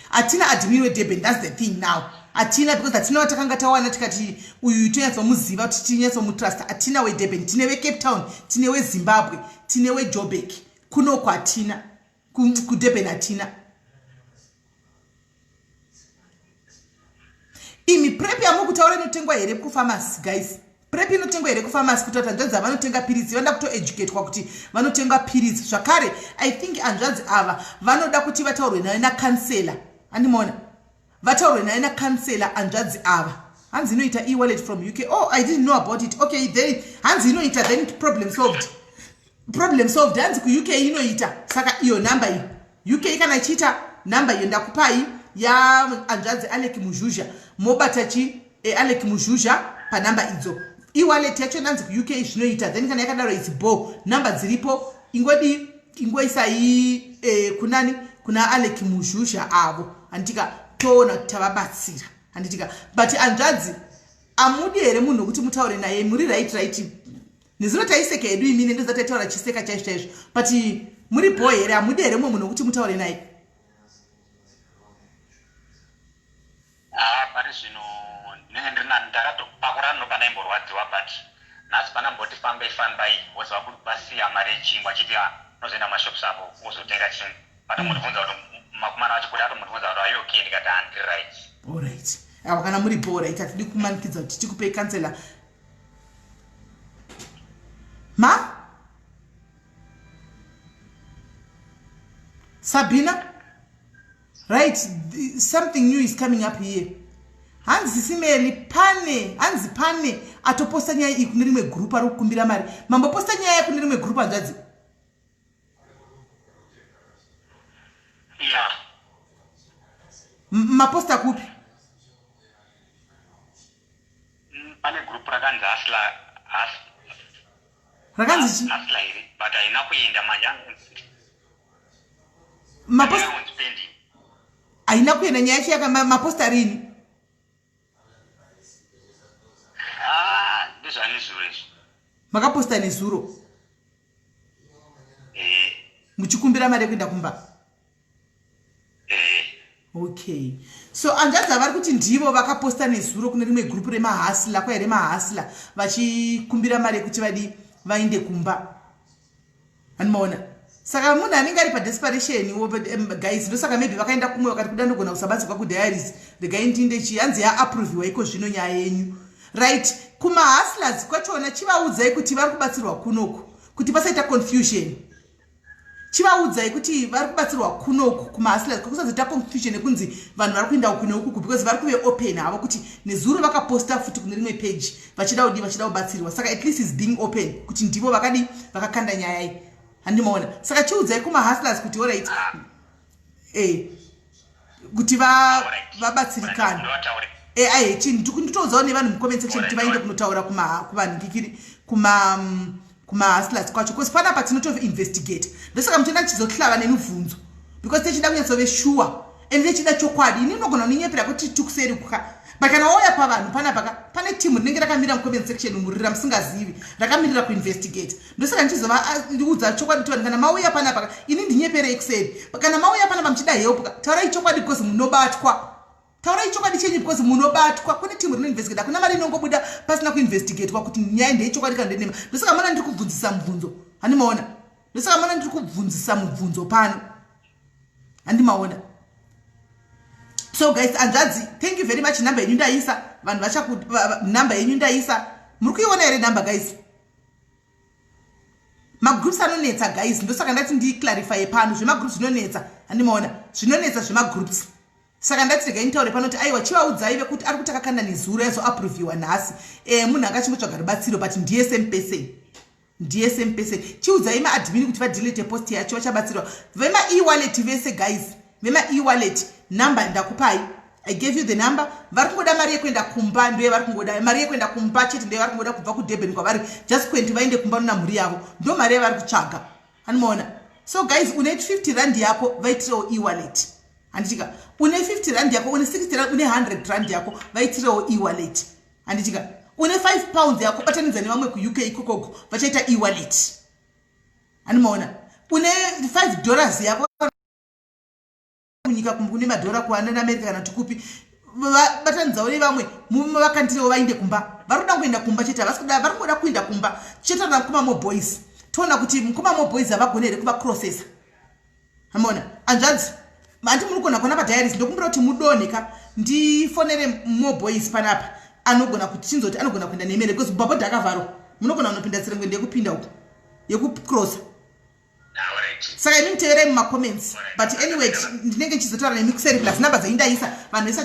Atina admin weDurban, that's the thing now. Atina because atina watakanga tawana tikati uyu tonyatso muziva kuti tinyatso mutrust. Atina weDurban, tine we Cape Town, tine we Zimbabwe, tine we Joburg. Kuno kwa atina ku Durban atina. Imi prep yamukutaura inotengwa here ku pharmacy guys. Prep inotengwa here ku pharmacy kuti hanzvadzi vanotenga pirizi vanoda kuto educate kwa kuti vanotenga pirizi zvakare. I think hanzvadzi ava vanoda kuti vataurwe naye na counselor. andimona vataure naye nakansela anzvadzi ava hanzi inoita e-wallet from UK. Oh, I didn't know about it. Okay, then hanzi inoita, then problem solved. Problem solved. Hanzi ku UK inoita. Saka iyo number iyi. UK kana ichita number iyo ndakupai ya anzvadzi Alec Muzhuzha. Mobatachi Alec Muzhuzha pa number idzo. E-wallet yacho hanzi ku UK zvinoita. Then kana yakadaro it's bo. Number dziripo ingodi ingoisa kunani kuna Alec Muzhuzha avo. Andika toona kuti tavabatsira. Anditika but anzvadzi amudi here munhu kuti mutaure naye muri right nezuro taiseka edu imine ndozataitaura chiseka chaizvo but muri boy here amudi here munhu kuti mutaure naye. Pari zvino ndina ndakatopakura nopana imborwadziwa but nhasi pana mboti fambai wozva kuti basiya mari yechingwa achiti nozoenda mashops apo wozotenga chingwa but mundibvunza kuti makumana wacho kuti atomundibvunza kuti are you okay ndikati handiri right. Alright. Awa kana muri bora itati kumanikidza kuti tikupe kansela ma Sabina, right, something new is coming up here. Hanzi simeli pane atoposta nyaya iyi kune rimwe group ari kukumbira mari. Mambo posta nyaya kune rimwe group anzvadzi. Yeah. Maposta kupi? Pane group rakanzi Asla rakanzi chi? Asla iri but haina kuenda manja. Maposta haina kuenda nyaya yake maposta rini? Ndizvani zuro izvi. Makaposta nezuro? Muchikumbira mari yekuenda kumba? Okay. So anzvadzi vari kuti ndivo vakaposta nezuro kune rimwe group remahasla kwaye remahasla vachikumbira mari yekuti vadi vaende kumba. Anomaona. Saka munhu anenge ari padesperation guys ndosaka maybe vakaenda kumwe vakati kuda ndogona kusabatsirwa kudiaries regai ndinde chihanzi yaapproviwa iko zvino nyaya yenyu. Right, kumahustlers kwachona chivaudzai kuti vari kubatsirwa kunoku kuti pasaita confusion. Chivaudzai kuti vari kubatsirwa kunoku kumahustlers kusazoita confusion yekunzi vanhu vari kuenda uku neuku because vari kuve open havo kuti nezuro vakaposta futi kune rimwe page vachida kubatsirwa. Saka at least is being open kuti ndivo vakadi vakakanda nyaya iyi. Handimaona. Saka chiudzai kumahustlers kuti alright kuti vabatsirikana. Nditoudzawo nevanhu mucomment section kuti vaende kunotaura kuvanhikiri kumahustlers kwacho because panapa tinotoinvestigate. Ndosaka muchenda chizohlava nemibvunzo because techida kunyatsove sure and techida chokwadi. Ini ndinogona kuninyepera kuti tikuseri kuka but kana wauya pavanhu panapa pane timu rinenge rakamira mucomment section murira musingazivi rakamirira kuinvestigate. Ndosaka ndichizovaudza chokwadi kuti vanhu kana mauya panapa ini ndinyeperei kuseri kana mauya panapa muchida help taurai chokwadi because munobatwa. Taurai chokwadi chenyu because munobatwa. Kune timu rinoinvestigate kuna mari inongobuda pasina kuinvestigatewa kuti nyaya ndeichokwadi kana ndenema. Ndosaka mana ndiri kubvunzisa mubvunzo. Handimaona. Ndosaka mana ndiri kubvunzisa mubvunzo pano. Handimaona. So guys, anzvadzi, thank you very much. Number yenyu ndaisa. Vanhu vachaku number yenyu ndaisa. Muri kuiona here number guys? Magroups anonetsa guys. Ndosaka ndati ndiclarify pano zvemagroups zvinonetsa. Handimaona. Zvinonetsa zvemagroups. Saka ndati regai nitaure pano kuti aiwa chivaudzai vekuti ari kuti akakanda nezuro yazoapproviwa nhasi munhu akachingotsvaga rubatsiro but ndiye same person. Chiudzai maadmin kuti vadelete post yacho vachabatsirwa. Vema e-wallet vese guys, vema e-wallet number ndakupai. I gave you the number. Vari kungoda mari yekuenda kumba ndiye vari kungoda mari yekuenda kumba chete ndiye vari kungoda kubva kuDurban kwavari just kwenti vaende kumba namhuri yavo ndo mari yavari kutsvaga. Anomaona. So guys, une 50 rand yako vaitirewo e-wallet. Handichika une 50 rand yako une 60 rand une 100 rand yako vaitirewo e-wallet. Handichika une 5 pounds yako batanidza nevamwe ku UK ikoko vachaita e-wallet. Anomaona. Une $5 yako kunyika kune madhora kuana America kana tukupi batanidzawo nevamwe vakandirewo vainde kumba. Vari kuda kuenda kumba chete vasikuda vari kuda kuenda kumba chete na kuma mo boys. Toona kuti mukuma mo boys avagonere kuva processor. Anomaona. Anzvadzi mandi muri kugona kuona padiaries ndokumbira kuti mudoneka ndifonere mo boys panapa anogona kuti chinzoti anogona kuenda nemere because bhabhodha akavharwa munogona kunopinda tsirengwe ndekupinda uko yekucrossa. saka imi muteverai mumacomments. But anyway, ndinenge ndichizotaura nemi kuseri plus namba dzaindaisa vanhu vese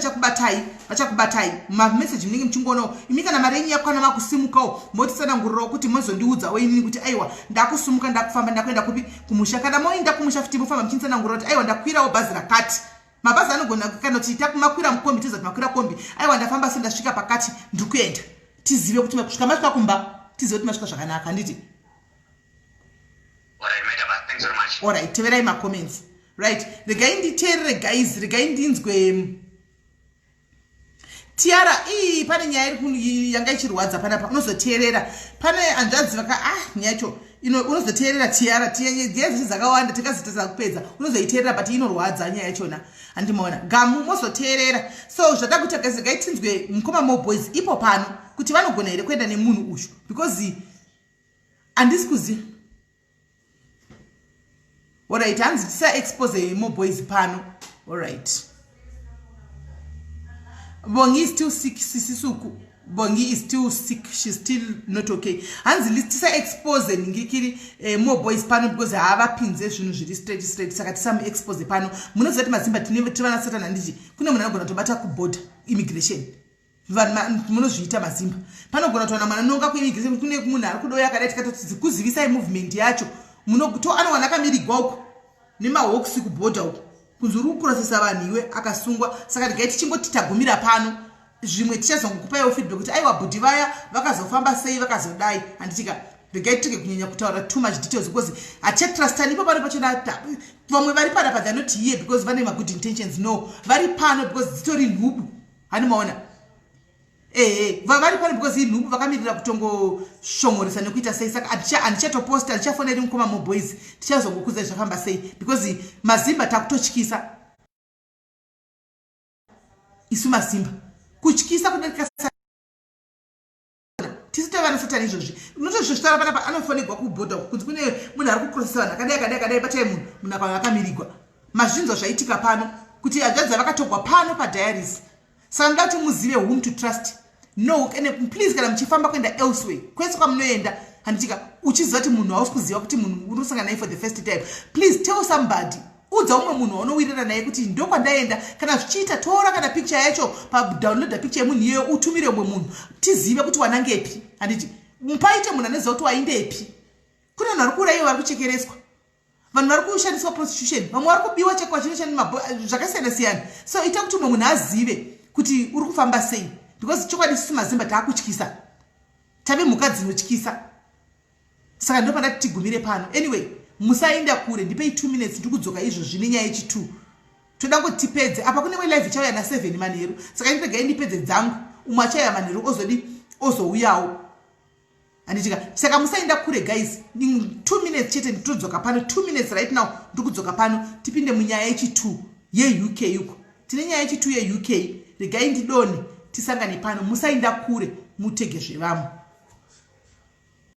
vachakubatai mameseji munenge muchingoonawo imi kana mari yenyu yakwana makusimukawo motisanangurirawo kuti mozondiudzawo inini kuti aiwa ndakusumuka ndakufamba ndakuenda kupi kumusha kana moinda kumusha futi mofamba muchinisanangurira kuti aiwa ndakwirawo bhazi rakati. Mabhazi anogona kana kuti makwira mukombi tizati makwira kombi aiwa ndafamba se ndasvika pakati ndikuenda tizive kuti masvika masvika kumba tizive kuti masvika zvakanaka handiti. Alright, teverai macomments. Right, regai nditeerere guys, regai ndinzwe Tiara pane nyaya yanga ichirwadza panapa unozoteerera pane hanzvadzi vaka nyacho unozoteerera Tiara gezi dzakawanda tikazotadza kupedza unozoiteerera but inorwadza nyaya yachona handimaona gamu mozoteerera. So zvada kuti guys gaitinzwe mukoma Mo Boys ipo pano kuti vanogona here kuenda nemunhu uyu because handisi kuziva. Alright, hanzi tisa expose Mo Boys pano. Alright. Bongi is still sick, Sisisuku. Bongi is still sick, she's still not okay. Hanzi tisa expose ngikiri Mo Boys pano because hava pinze zvinhu zviri straight saka tisa expose pano. Munozati mazimba tivana satana ndiji. Kune munhu anogona tobata kuboard immigration. Vanhu munozviita mazimba. Panogona toona mwana nonga kuimmigration kune munhu ari kudoya akadai tikatoti kuzivisai movement yacho. Munokuto anowana akamirigwa uko nemahawks kubhodha uko kunzi uri kuprocessa vanhu iwe akasungwa saka ndigai tichingoti tagumira pano zvimwe tichazongokupaiwo feedback kuti aiwa bhudhi vaya vakazofamba sei vakazodai handitika regai tike kunyanya kutaura too much details because hatichatrustani ipo pano pachona vamwe vari panapa they're not here because vane magood intentions no vari pano because dzitori nhubu hanimaona vari pano because inhubu vakamirira kutongoshongoresa nekuita sei saka handichatoposta handichafoneri mukoma Mo Boys tichazongokudza zvafamba sei because mazimba takutotyisa isu mazimba kutyisa kunereka tisu tevana satani izvozvi unotozvitaura panapa anofonegwa kubhodha kunzi kune munhu ari kuprocessa vanhu akadai batai munhu akava akamirigwa mazvinzwa zvaitika pano kuti hanzvadzi vakatogwa pano padiaries saka ndoda kuti muzive whom to trust. No, please kana muchifamba kuenda elsewhere kwese kwamunoenda handitika uchiziva kuti munhu hausi kuziva kuti munhu unosangana naye for the first time please tell somebody udza umwe munhu waunowirira naye kuti ndokwandaenda kana zvichiita tora kana picture yacho padownloada picture yemunhu iyeyo utumire umwe munhu tizive kuti wanangepi handiti mupaite munhu anoziva kuti waindepi. Kune vanhu vari kuuraiwa vari kuchekereswa vanhu vari kushandiswa prostitution vamwe vari kubiwa chekwa zvakasiyana-siyana so ita kuti umwe munhu azive kuti uri kufamba sei because chokwadi sisi mazimba taakutyisa tave mhuka dzinotyisa saka ndo pandati tigumire pano. Anyway, musaenda kure ndipei 2 minutes ndikudzoka izvozvi nenyaya yechi2 toda kuti tipedze apa kune live ichauya na7 manheru saka ndiregai ndipedze dzangu umwe achauya manheru ozouyawo handitika saka musaenda kure guys 2 minutes chete nditodzoka pano 2 minutes right now ndikudzoka pano tipinde munyaya yechi2 yeuk yuko tine nyaya yechi2 yeuk regai ndidone tisangane pano musaenda kure mutege zvevamwe.